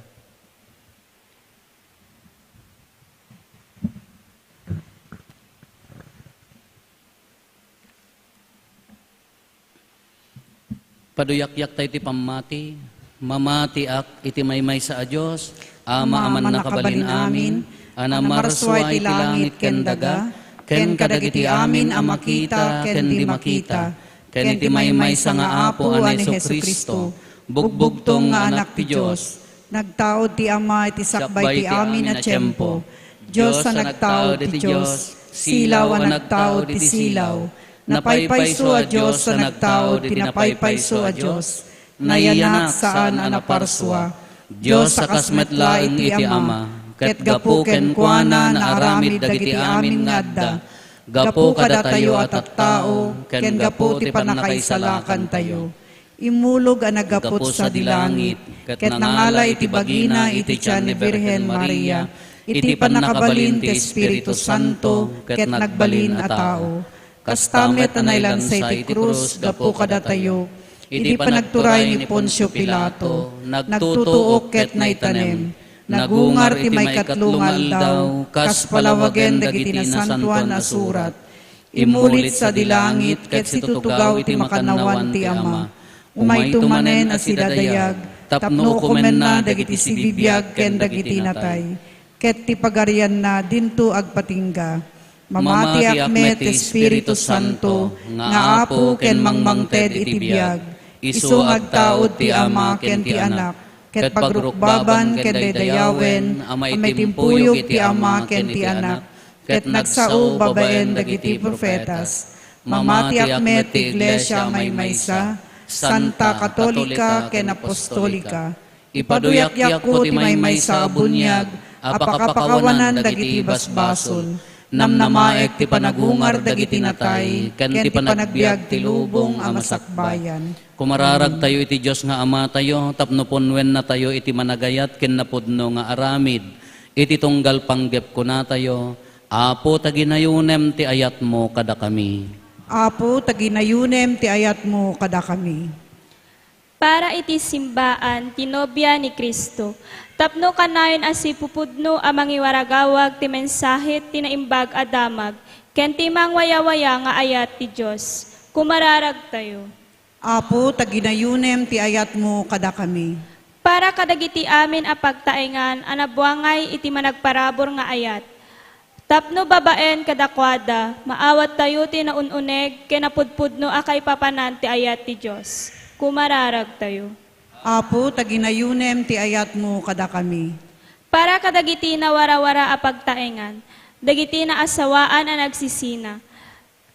Paduyak-yak tayo ti pamati, mamati ak iti maymay sa Diyos, ama aman nakabalin amin, anamarsway ti langit ken daga, ken kadagiti amin amakita ken di makita, ken iti maymay sa nga apo ani Jesucristo, bugbugtong nga anak ti Diyos, nagtaod ti ama iti sakbay ti amin na tiyempo, Diyos sa nagtaod ti Diyos, silaw ang nagtaod ti silaw, Napaypayso a Diyos sa nagtaod, pinapaypayso a Diyos. Nayanak saan anaparswa. Diyos sa kasmetlaing iti Ama. Ket gapu ken kuana na aramid dagiti amin nga adda. Gapu kada tayo at tao, ken gapu ti panakaisalakan tayo. Imulog ang nagapot sa dilangit, ket nangala iti bagina iti tiyan ni Birhen Maria, iti panakabalin ti Espiritu Santo, ket nagbalin a tao. Kastamet na nailan sa iti krus, gapu kada tayo, iti panagturay ni Poncio Pilato, nagtutuok ket naitanem, nagungar ti may katlong aldaw, kas palawagen dagiti nasantuan na surat, imulit sa dilangit, ket situtugaw iti makanawan ti Ama. Umay tumanen a sidadayag, tapno kumen na dagiti sibibiyag ken dagiti natay. Ket ti pagarian na dinto agpatingga. Mamati akmet Espiritu Santo, nga apo ken mangmangted iti biyag. Isu agtaod ti Ama ken ti Anak, ket pagrukbaban ken daydayawen, amay timpuyog ti Ama ken ti Anak, ket nagsao babaen dagiti profetas. Mamati akmet ti Iglesia may maysa, Santa Katolika ken Apostolika. Ipaduyak-yak ko ti may sa bunyag, apakapakawanan dagiti basbason. Namnamaek ti panagungar dagiti natay, ken ti panagbiag ti lubong a masakbayan. Kumararag tayo iti Diyos nga Ama tayo, tapno punwen na tayo iti managayat ken napudno nga aramid. Iti tunggal panggep ko na tayo, Apo taginayunem ti ayat mo kada kami. Apo, taginayunem ti ayat mo kada kami. Para iti simbaan, tinobya ni Kristo. Tapno kanayon asi pupudno amang iwaragawag ti mensahe tinaimbag adamag, ken ti mangwayawaya nga ayat ti Diyos. Kumararag tayo. Apo, taginayunem ti ayat mo kada kami. Para kadagiti amin a pagtaengan, anabuangay iti managparabor nga ayat. Tapno babaen kadakwada, maawat tayo ti naununeg, kenapudpudno akay papanan ti ayat ti Diyos. Kumararag tayo. Apo, taginayunem ti ayat mo kada kami. Para kadagiti na warawara a pagtaengan, dagiti na asawaan a nagsisina.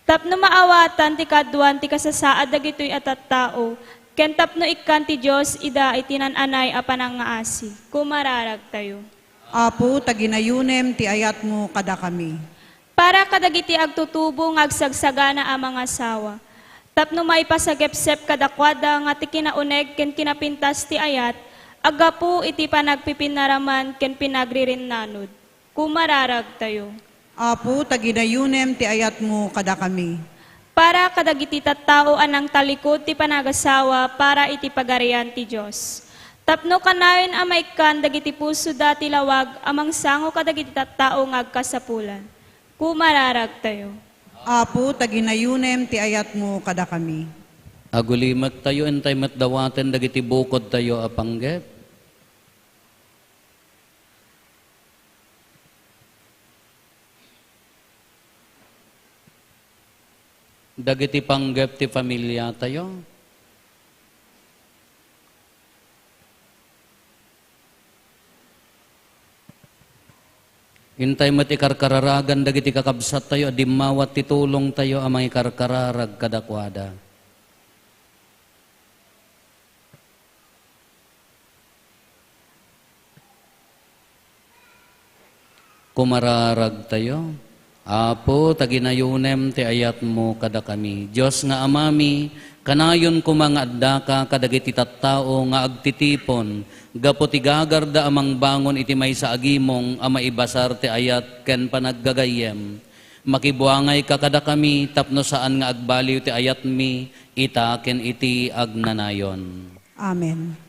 Tapno maawatan ti kaduan ti kasasaad dagitoy atat tao, ken tapno ikkan ti Diyos ida itinananay a panangaasi. Kumararag tayo. Apo, taginayunem ti ayat mo kada kami. Para kadagiti agtutubo ngagsagsagana a mga asawa. Tapno may pasagepsep kadakwada nga ti kinauneg ken kinapintas ti ayat, agapu iti panagpipinaraman ken pinagririnanod. Kumararag tayo. Apo, taginayunem ti ayat mo kada kami. Para kadagiti tattao anang talikod ti panagasawa para iti pagarian ti Diyos. Tapno kanayon a maikkan dagiti puso dati lawag amang sango kadagiti tattao ngagkasapulan. Kumararag tayo. Apo, taginayunem ti ayat mo kada kami. Agulimat tayo, entay matdawaten dagiti bukod tayo apanggep. Dagiti panggep ti pamilya tayo. Hintay mo ti karkararagan dagiti kakabsat tayo, dimawat ti tulong tayo amang ikarkararag kadakwada. Kumararag tayo. Apo, taginayunem ti ayat mo kada kami. Diyos nga amami, kanayon ko mga addaka kadagiti tattao nga agtitipon, gapo ti gagarda amang bangon iti may sa agimong ama ibasar ti ayat ken panaggagayem. Makibuangay ka kada kami, tapno saan nga agbaliw ti ayat mi, ita ken iti agnanayon. Amen.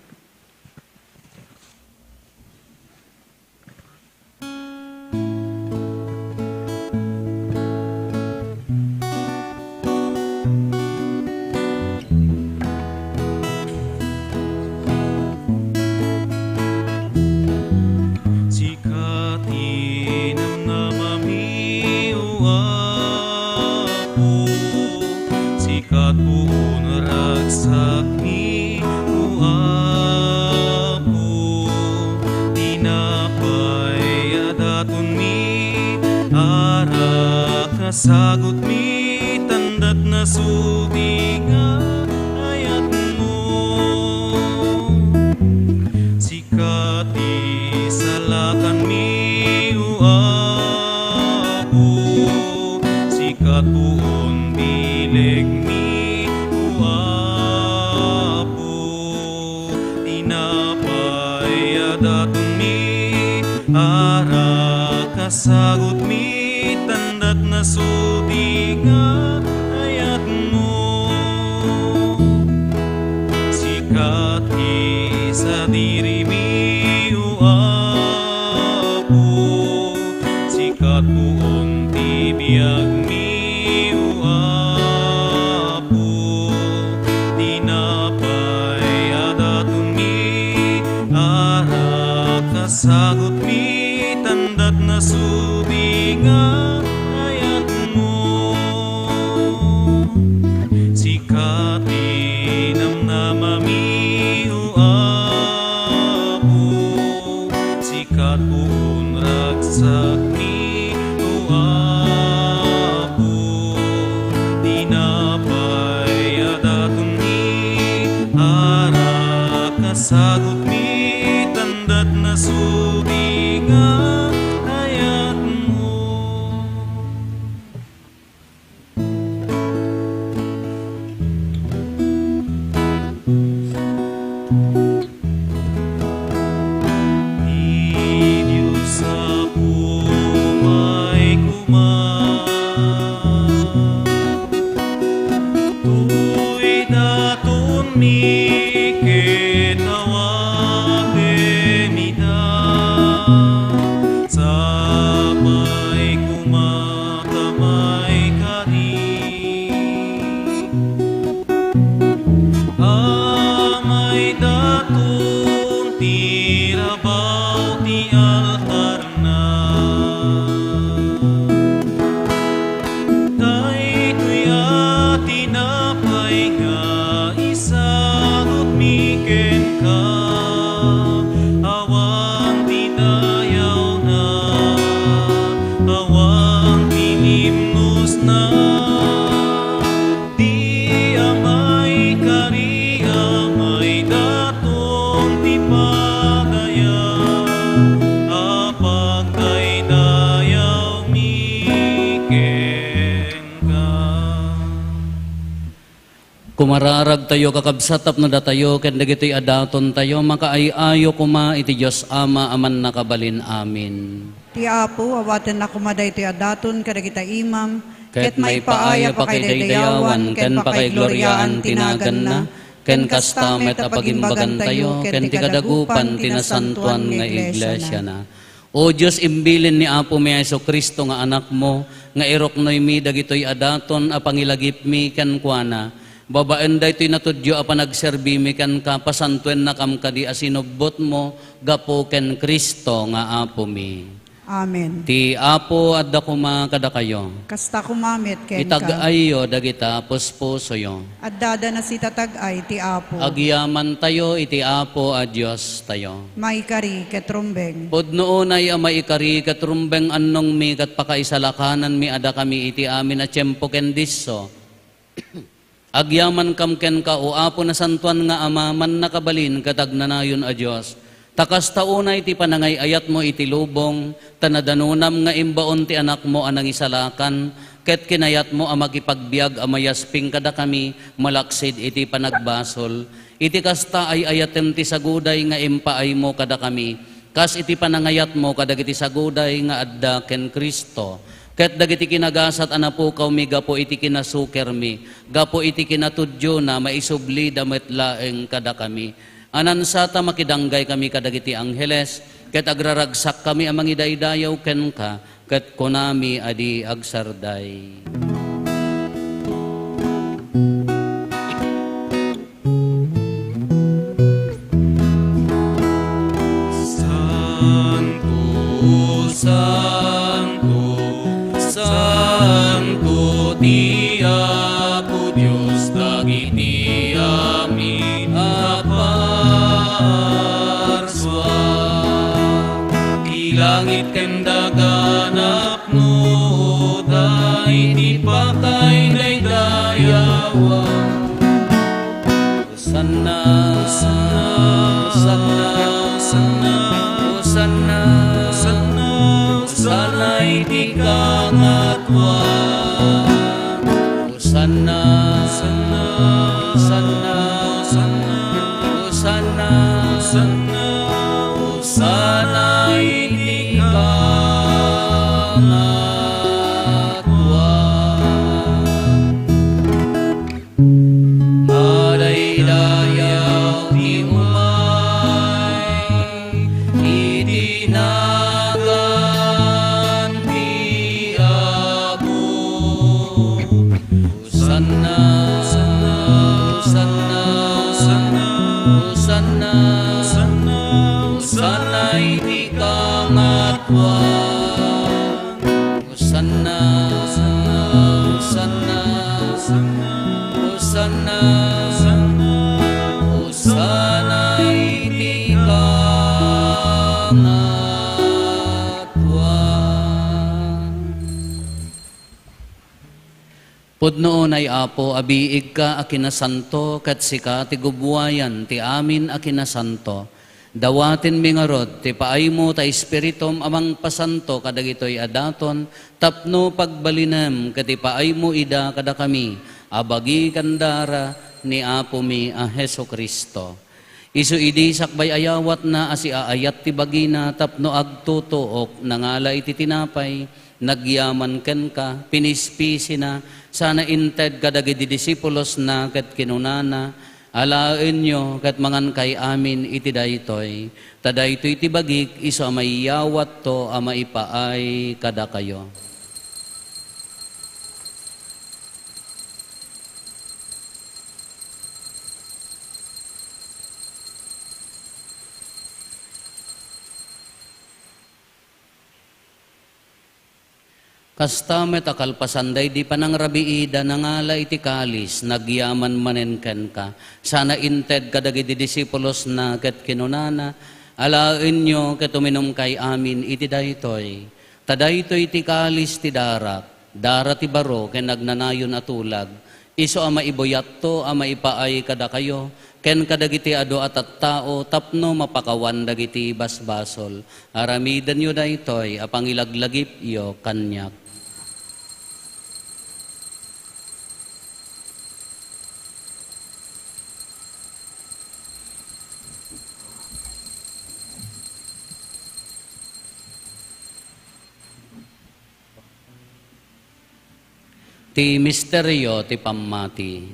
Sagot mi tandat na nasudi nga ayat mo. Sikati salakan mi uabo, sikat buon bileg mi uabo. Tinapay adatong mi ara kasagot mi tandat nasudi nga ayat mo. Sikati sa diri mi uabo, sikat buon tibiyag mi uabo. Tinapay adatun mi ara kasagot mi tandat nasudi nga ayat mo. Sikati namnama mi uabo, sikat buon ragsak mi uabo. Tinapay adatun mi ara kasagot mi tandat nasudi nga ayat mo. Di Diyos sa pumay tuy daton mi ketawagin ida, sabay kumakamay kani. Amay daton tirabaw ti altar na, daytoy tinapay nga isagot mi ken ka. Awang tinayaw na, awang tinimnos na. Di amay kari amay daton ti padaya, apag daydayaw mi ken ka. Kumararag tayo kakabsatap na datayo ken dagitoy adaton tayo makaayayo kuma iti Dios Ama aman nakabalin amin. Ti Apo, awaten na kumaday ti adaton kadagita imam, Ket may paaya pa kay daydayawan ken pa kay gloryaan tinagan na, ken kastamet apagimbagan tayo ken ti kadagupan tinasantuan nga iglesia na. O Diyos, imbilin ni Apo mi Jesucristo nga anak mo, nga iroknoy mi dagitoy adaton a pangilagip mi ken kuana. Babaen daytoy natudyo a panagserbi mi ken kapasantuen na kam kadi asinubot mo gapo ken Kristo nga Apo mi. Amen. Ti Apo adda kuma kada kayo. Kasta kumamit ken ka. Itag-ayo dagita puspusoyo. Addada na si tatag-ay ti Apo. Agyaman tayo iti Apo a Dios tayo. Maikari ketrumbeng. Pudno unay a maikari katrumbeng annong mi kat pakaisalakanan mi ada kami iti amin a tiyempo ken disso. Agyaman kam ken ka o Apo na santuan nga Ama man nakabalin katagnanayon a Dios. Takas taunay ti panangay ayat mo iti lubong, tanadanunam nga imbaon ti anak mo anang isalakan, ket kinayat mo ang makipagbiag amayasping kada kami, malaksid iti panagbasol. Iti kasta ay ayatem ti saguday nga impaay mo kada kami, kas iti panangayat mo kadagiti saguday nga adda ken Kristo. Ket dagiti kinagasat anapukaw mi gapo iti kinasuker mi, gapo iti kinatudyo na maisubli damet laeng kada kami. Anansata makidanggay kami kadagiti angheles, ket agraragsak kami amang idaydayaw ken ka, ket konami adi agsarday. Santo, Santo, Santo ti Apo Dios dagiti amin aparswa. Ti langit ken daganap no, daydi pakay daydayan asawa. Hosanna, Hosanna, Hosanna, Hosanna, Hosanna, Hosanna iti kangatwan. Hosanna, Hosanna, Hosanna, Hosanna, Hosanna, Hosanna iti kangatwan. Madaydayaw ti umay, itinagan ti Apo. Hosanna, Hosanna, Hosanna, Hosanna, Hosanna, Hosanna iti kangatwan. Hosanna, Hosanna, Hosanna, Hosanna, Hosanna iti kangatwan. Pudnoon ay Apo, abiig ka akinasanto, kat sika ti gubwayan ti amin akinasanto. Dawatin mi nga rod, ti paay mo ta espiritum amang pasanto kadagitoy adaton, tapno pagbalinem, kat ti paay mo ida kada kami, abagi kandara ni Apo mi a Heso Kristo. Isu idi sakbay ayawat na asi aayat ti bagina, tapno agtutuok nangala iti tinapay, nagyaman ken ka, pinispisi na, sana inted kadagiti disipulos na ket kinunana, alaen nyo ket mangan kay amin iti daytoy. Tadaytoy iti bagik isu amayawat to amaipaay kada kayo. Kastamet akalpasanday di panangrabiida nangala iti kalis, nagyaman manenken ka. Sana inted kadagiti disipulos na ket kinunana, alaen nyo ket uminom kay amin iti daytoy. Tadaytoy iti kalis ti darak, dara ti baro ken nagnanayon atulag. Isu ama iboyat to, ama ipaay kada kayo, ken kadagiti ado at tao, tapno mapakawan dagiti basbasol. Aramidan nyo daytoy, apang ilaglagip iyo kanyak. Ti misteryo ti pammati.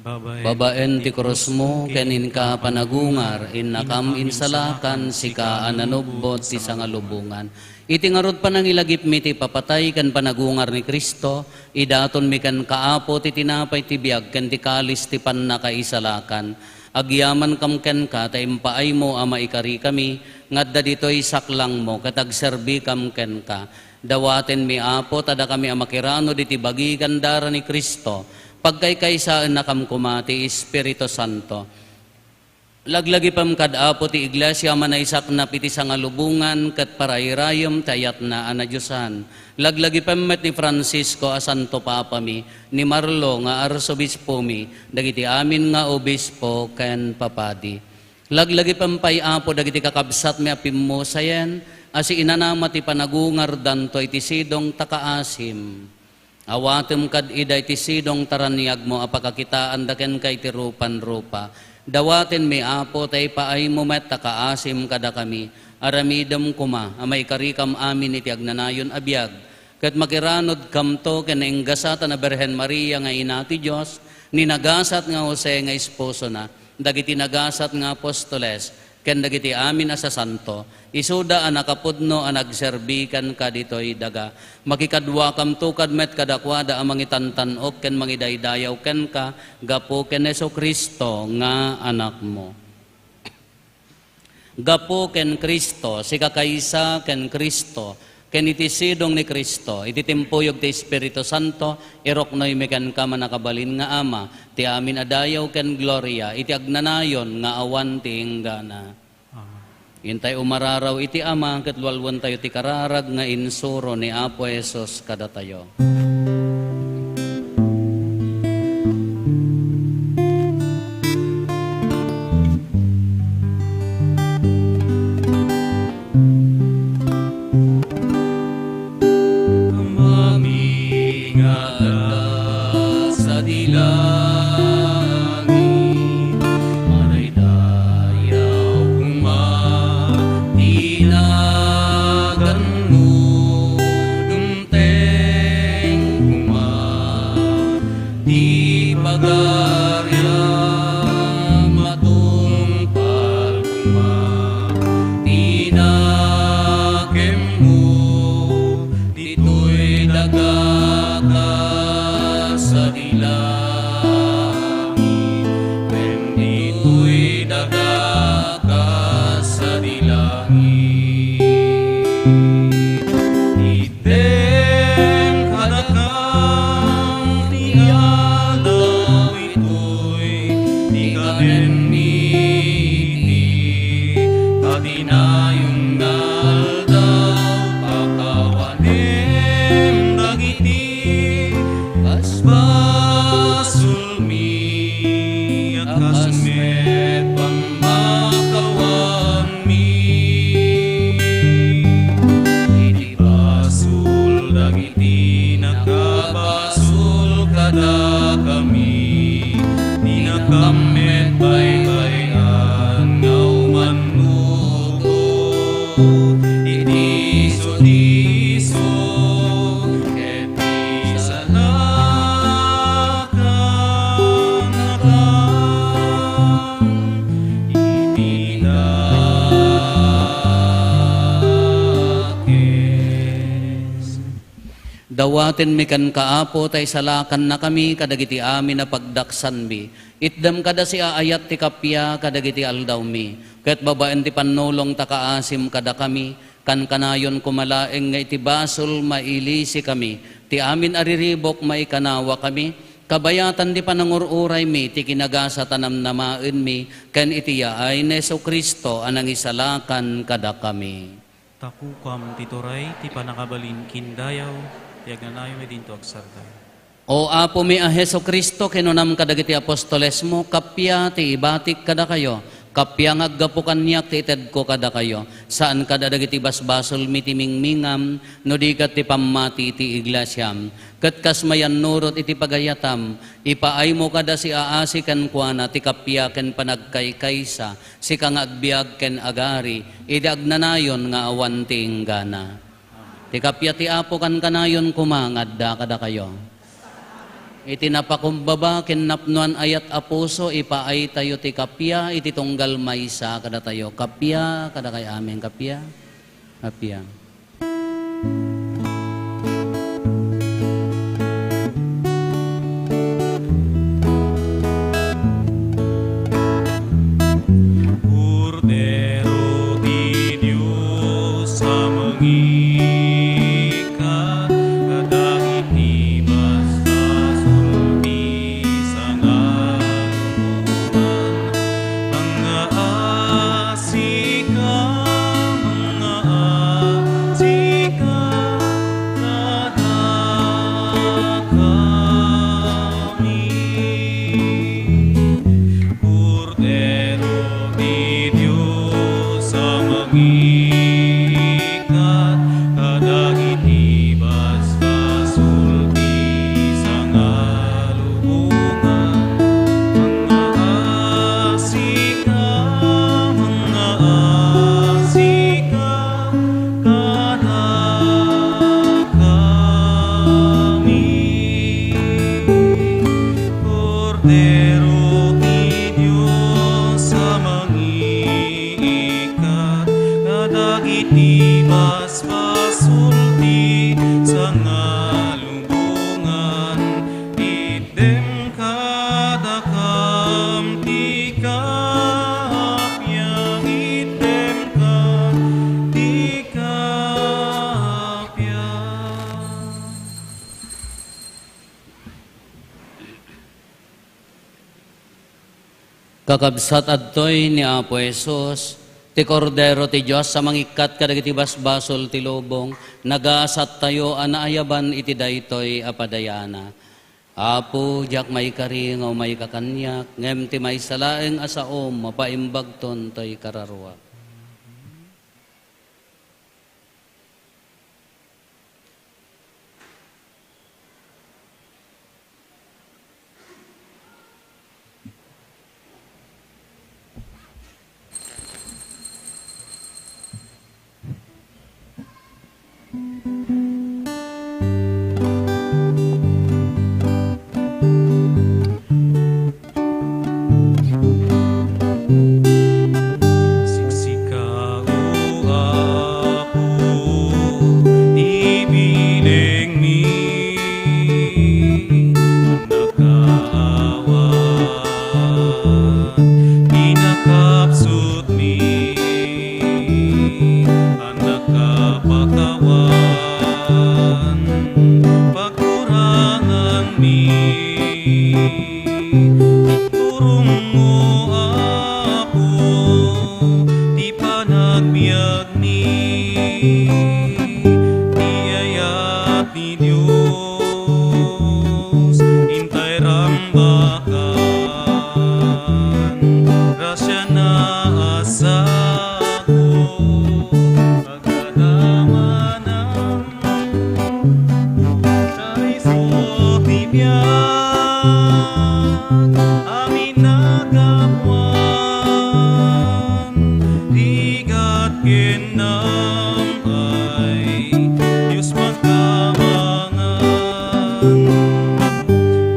Babaen ti krus mo, kenin ka panagungar, innakam insalakan, sika ananubbot ti sangalubungan. Iti ngarod panangilagip mi ti papatay kan panagungar ni Kristo, idaton mi kan kaapo ti tinapay ti biag, ken ti kalis ti pannakaisalakan. Agyaman kam ken ka, ta impaay mo ama ikari kami, ngadda ditoy saklang mo, katagserbi kam ken ka. Dawaten mi Apo, tada kami amakirano diti bagi gandara ni Kristo, pagkaykaysaan na kam kumati Espiritu Santo. Laglagi pam kad Apo ti iglesia manaysak na piti sangalubungan kat parayrayom tayat na anadyosan. Laglagi pam met ni Francisco a Santo Papa mi, ni Marlo nga arsobispo mi, dagiti amin nga obispo ken papadi. Laglagi pam pay Apo dagiti kakabsat mi apim mo sayen, asi inanama ti panagungar danto iti sidong takaasim. Awatem kad ida iti sidong taraniag mo apakakitaan daken kay ti rupan-rupa. Dawaten mi Apo tay paay mo met takaasim kada kami. Aramidem kuma amay karikam amin iti agnanayon abiyag. Ket makiranod kamto ken enggasatan na Berhen Maria nga ina ti Dios, ni nagasat nga Jose nga esposo na, dagiti nagasat nga apostoles, ken dagiti amin asa santo, isuda ang nakapudno ang nagserbikan ka dito'y daga. Makikadwa kam tukad met kadakwada ang mangitantanok ken mangidaydayaw ken ka, gapo ken Heso Kristo nga anak mo. Gapo ken Kristo, si kakaysa ken Kristo, ken iti sidong ni Kristo, iti timpuyog ti Espiritu Santo, iroknoy mekan ka manakabalin nga ama, ti amin adayaw ken gloria, iti agnanayon nga awan ti inggana. Intay umararaw iti ama, katlualwan tayo ti kararag nga insuro ni Apo Esos kada tayo. langit, when ito'y dagakas sa dilangit. Item kadakang tiadaw ito'y di kanen miti, kadinayong naldaw pakawanem dagiti, basbasulmi akasmet pamakawan mi. Iti basul dagiti nakabasul kada kami, di nakamet baybayan ngauman nuto. Iti sudiso ket di salakan nakam ibinakes. Dawaten mi kan kaapo tay salakan na kami kadagiti amin na pagdaksan mi. Itdam kada si aayat ti kapya kadagiti aldaw mi. Ket babaen ti panulong takaasim kada kami, kan kanayon kumalaeng nga iti basol mailisi kami. Ti amin ariribok maikanawa kami. Kabayatan di panangururay mi, ti kinagasa tanamnamaen mi, ken iti yaay ni Jesu Kristo anang isalakan kada kami. Takukam tituray ti panakabalin kindayaw, yagnanayo mi dinto agsarda. O Apo mi a Jesu Kristo, kinunam kadagiti apostoles mo, kapya ti ibatik kada kayo, kapya ngaggapukan niyak ti ited ko kada kayo, saan kada dagiti basbasol mi ti mingmingam, no di kat ti pammati ti iglesyam, kat kasmayan nurot iti pagayatam, ipaay mo kada si aasi kan kuana, ti kapya ken panagkaykaysa, si kang agbiag ken agari, iti agnanayon nga awan ti inggana. Ti kapya ti Apo kan kanayon kumangadda kada kayo. Iti napakumbaba ken napnuan ayat apuso ipaay tayo ti kapya iti tunggal maysa kada tayo. Kapya kada kay amin kapya. Kapya. Cordero di Dios sa mangikat, kadagiti basbasulmi sa ngalungan. Mga asika kada kami. Cordero di Dios sa mangikat, kadagiti basbasulmi sa ngalungan. Mga asika kada kami. Cordero di Dios sa mangikat, kadagiti basbasulti sa ngalubungan. Idem kada kam ti kapya, idem ka ti kapya. Kakabsat adtoy ni Apo Jesus, ti Kordero ti Diyos sa mangikat kadagiti basbasol ti lubong, nagasat tayo anaayaban iti daytoy apadayana. Apo, jak may karing o may kakanyak, ngem ti may salaeng asaom, mapaimbagton to'y kararwa. Iturong mo ako, di panagbiag ni ayat ni Diyos, intay rambakan, grasya na asako, pagkadama ng Kaiso tibiyag, amin nagapuan, digat kinam ay Diyos magkamangan,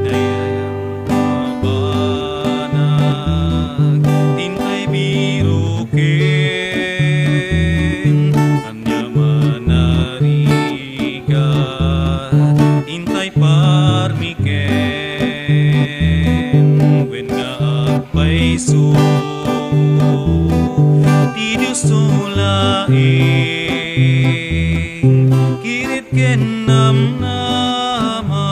dayayang kabanag, tintay birukin, kanya manariga, intay parmiken, wen nga agpaiso, ti Diyos tulaing, kirit ken namnama,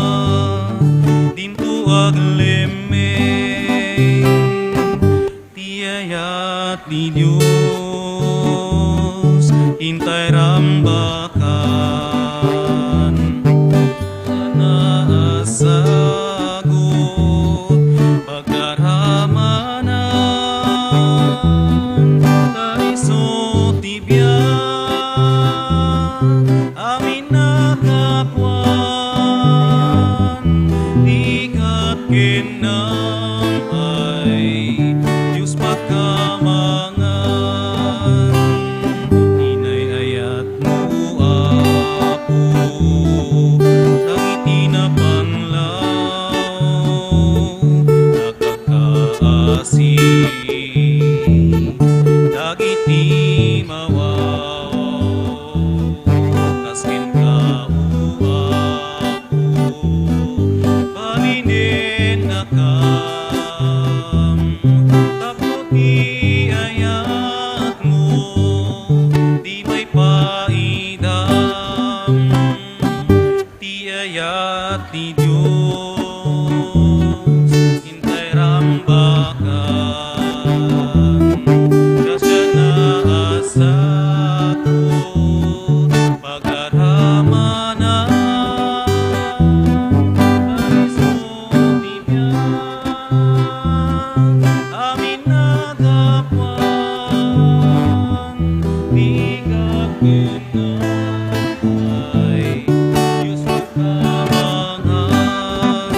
dinto aglemeng, ti ayat ni Diyos, intay rambakan, naasagot, pagkaramanan, Kaiso tibiyag, amin nakapuan, dikat kinam ay Diyos pagkamangan, inay ayat mo ako, dagiti na panlaw, nakakaasi, dagiti mawaw, kasken ka ako, paminin na kam, taputi ayat mo, di may paidam, ti ayat ni Diyos, intay rambakan, grasya na asakot, pagkaramanan, Kaiso tibiyag, amin nagapuan, bigat kinamay, Diyos magkamangan,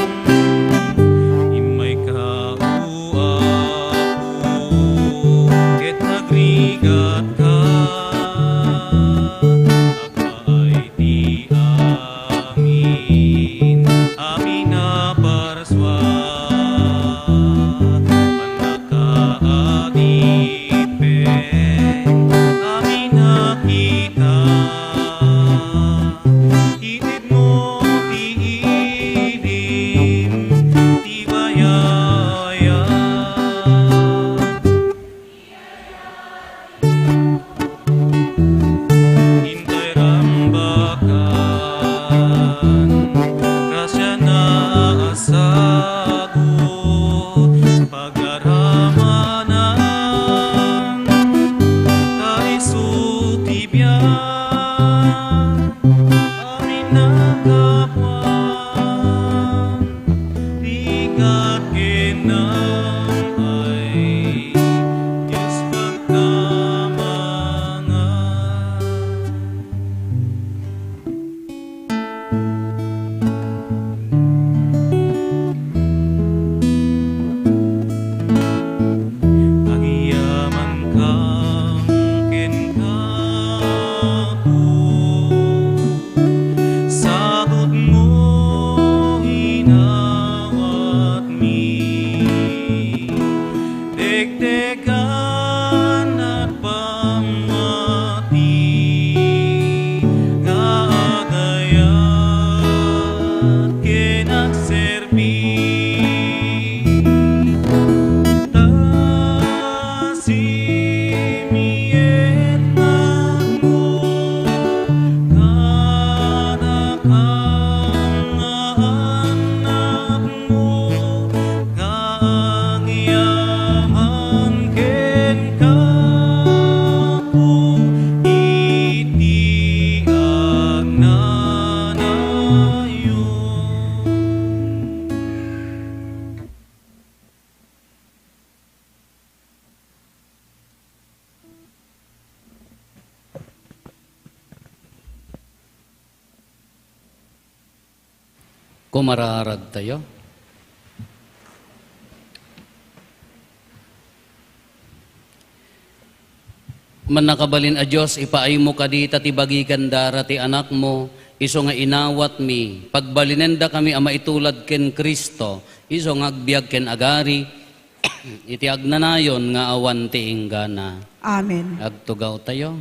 imay kauapo, ket nagrigat ka, akaay ti amin, amin na parswa, manakaadipen, amin nakita, itid mo ti idim, ti bayaya, intay rambakan, grasya na asagot, pagkaramanan, Kaiso tibiyag, amin nakapuan, digat kinam ay Diyos pagkamangan. Agiyaman kam ken kako, sagot mo inawat mi, degdegan at pamati, nga agayat ken agserbi, tasimiet magmo, kadakang nga anak mo, Kumararag tayo. Manakabalin a Diyos, ipaay mo kadita ti bagikan dara ti anak mo, iso nga inawat mi, pagbalinenda kami ama itulad ken Kristo, iso nga agbiag ken agari, iti agnanayon nga awan ti inggana. Amen. Agtugaw tayo.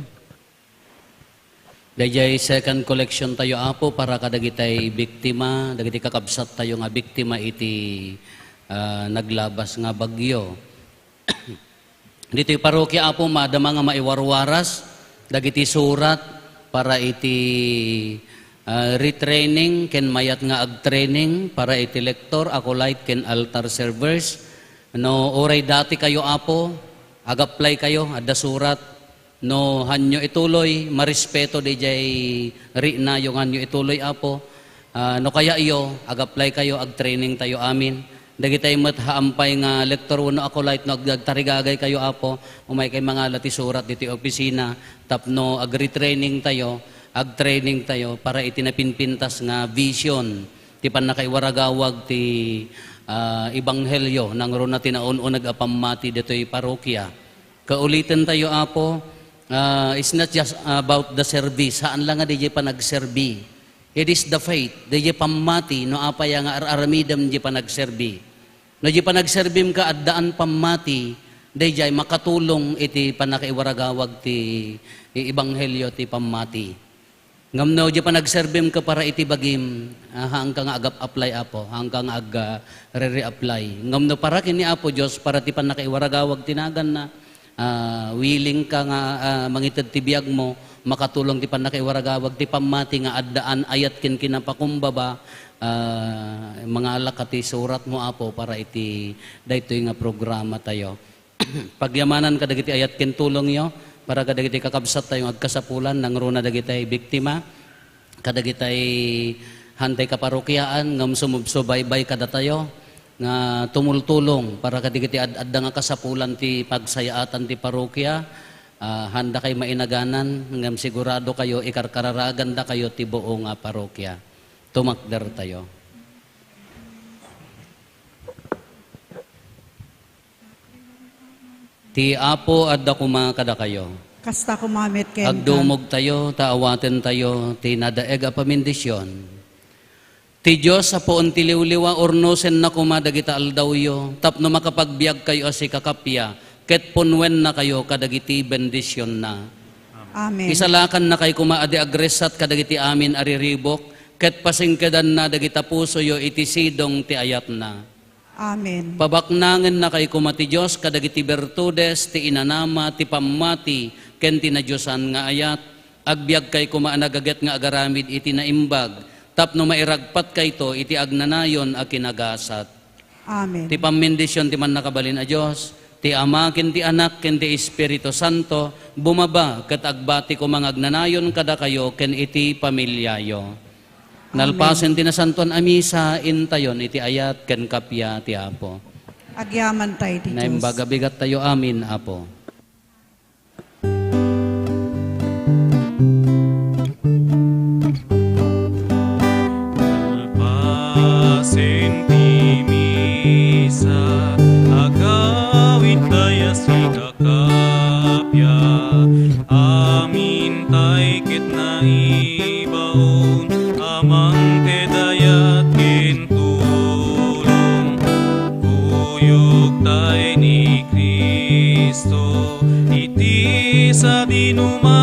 Dayjay second collection tayo apo para kadagitay biktima, dagiti kakabsat tayo nga biktima iti naglabas nga bagyo. Dito yung parokya apo madama nga maiwarwaras, dagiti surat para iti retraining, ken mayat nga ag-training para iti lektor, acolyte ken altar servers. No, oray dati kayo apo, ag-apply kayo, adda surat, no hanyo ituloy, marespeto di jay na yung hanyo ituloy apo. No kaya iyo, ag-apply kayo, ag-training tayo amin. Dagitay mat haampay nga lektor wano acolyte no agtarigagay kayo apo, umay kay mga lati surat diti opisina, tapno ag-retraining tayo, ag-training tayo para itinapinpintas nga vision ti panakaiwaragawag ti ibanghelyo nang ron na tinaon-unag apammati dito'y parokya. Kaulitin tayo apo, it's not just about the service, saan lang nga di pa nagserbi. It is the faith, di pammati, no apaya nga aramidam di pa nagserbi. No di pa nagserbim ka at daan pammati, di makatulong iti panakaiwaragawag ti ibanghelyo ti pammati. Ngam no di pa nagserbim ka para iti bagim, hanggang ag-apply apo, hanggang re-reapply. Ngam no para kini apo Diyos, para ti panakaiwaragawag tinagan na, willing ka nga mangitad ti biyag mo, makatulong ti panakaiwaragawag ti pammati nga addaan ayat kin kinapakumbaba, mga alakati surat mo apo para iti daytoy nga programa tayo. Pagyamanan kadagiti ayat kin tulong yo para kadagiti kakabsat tayo agkasapulan nang runa dagitay biktima, kadagitay hantay kaparokyaan ngam sumubsubaybay kada tayo nga tumultulong para kadagiti adda nga kasapulan ti pagsayaatan ti parokya. Handa kay mainaganan ngam sigurado kayo ikarkararagan da kayo ti buo nga parokya. Tumakder tayo. Ti apo adda kumakada kayo. Kasta kumamit ken Agdumog tayo, taawaten tayo, ti nadaeg a pamindisyon. Ti Diyos sa poon ti liwliwa ornosen na kumadagita aldawyo, tapno makapagbiag kayo asi kakapya, ket punwen na kayo kadagiti bendisyon na. Amen. Isalakan na kay kumaadi agresat kadagiti amin ariribok, ket pasingkedan na dagita puso yo iti sidong ti ayat na. Amen. Pabaknangen na kay kumati Diyos kadagiti bertudes ti inanama ti pammati ken ti nadyosan nga ayat, agbiag kay kumaanagaget nga agaramid iti naimbag, tapno mairagpat kayto iti agnanayon a kinagasat. Amen. Ti pamindisyon ti man nakabalin a Diyos, ti Ama ken ti Anak ken ti Espiritu Santo, bumaba ket agbati ko mga agnanayon kada kayo ken iti pamilyayo. Nalpasen ti nasantuan a misa intayon iti ayat ken kapya ti Apo. Agyaman tayo ti Diyos. Naimbagabigat tayo amin Apo. Alpasen ti misa, agawid tayo si kakapya, amin tay ket na ibaon, amang tedayat ken tulong, kuyog tay ni Kristo, iti sa dinuma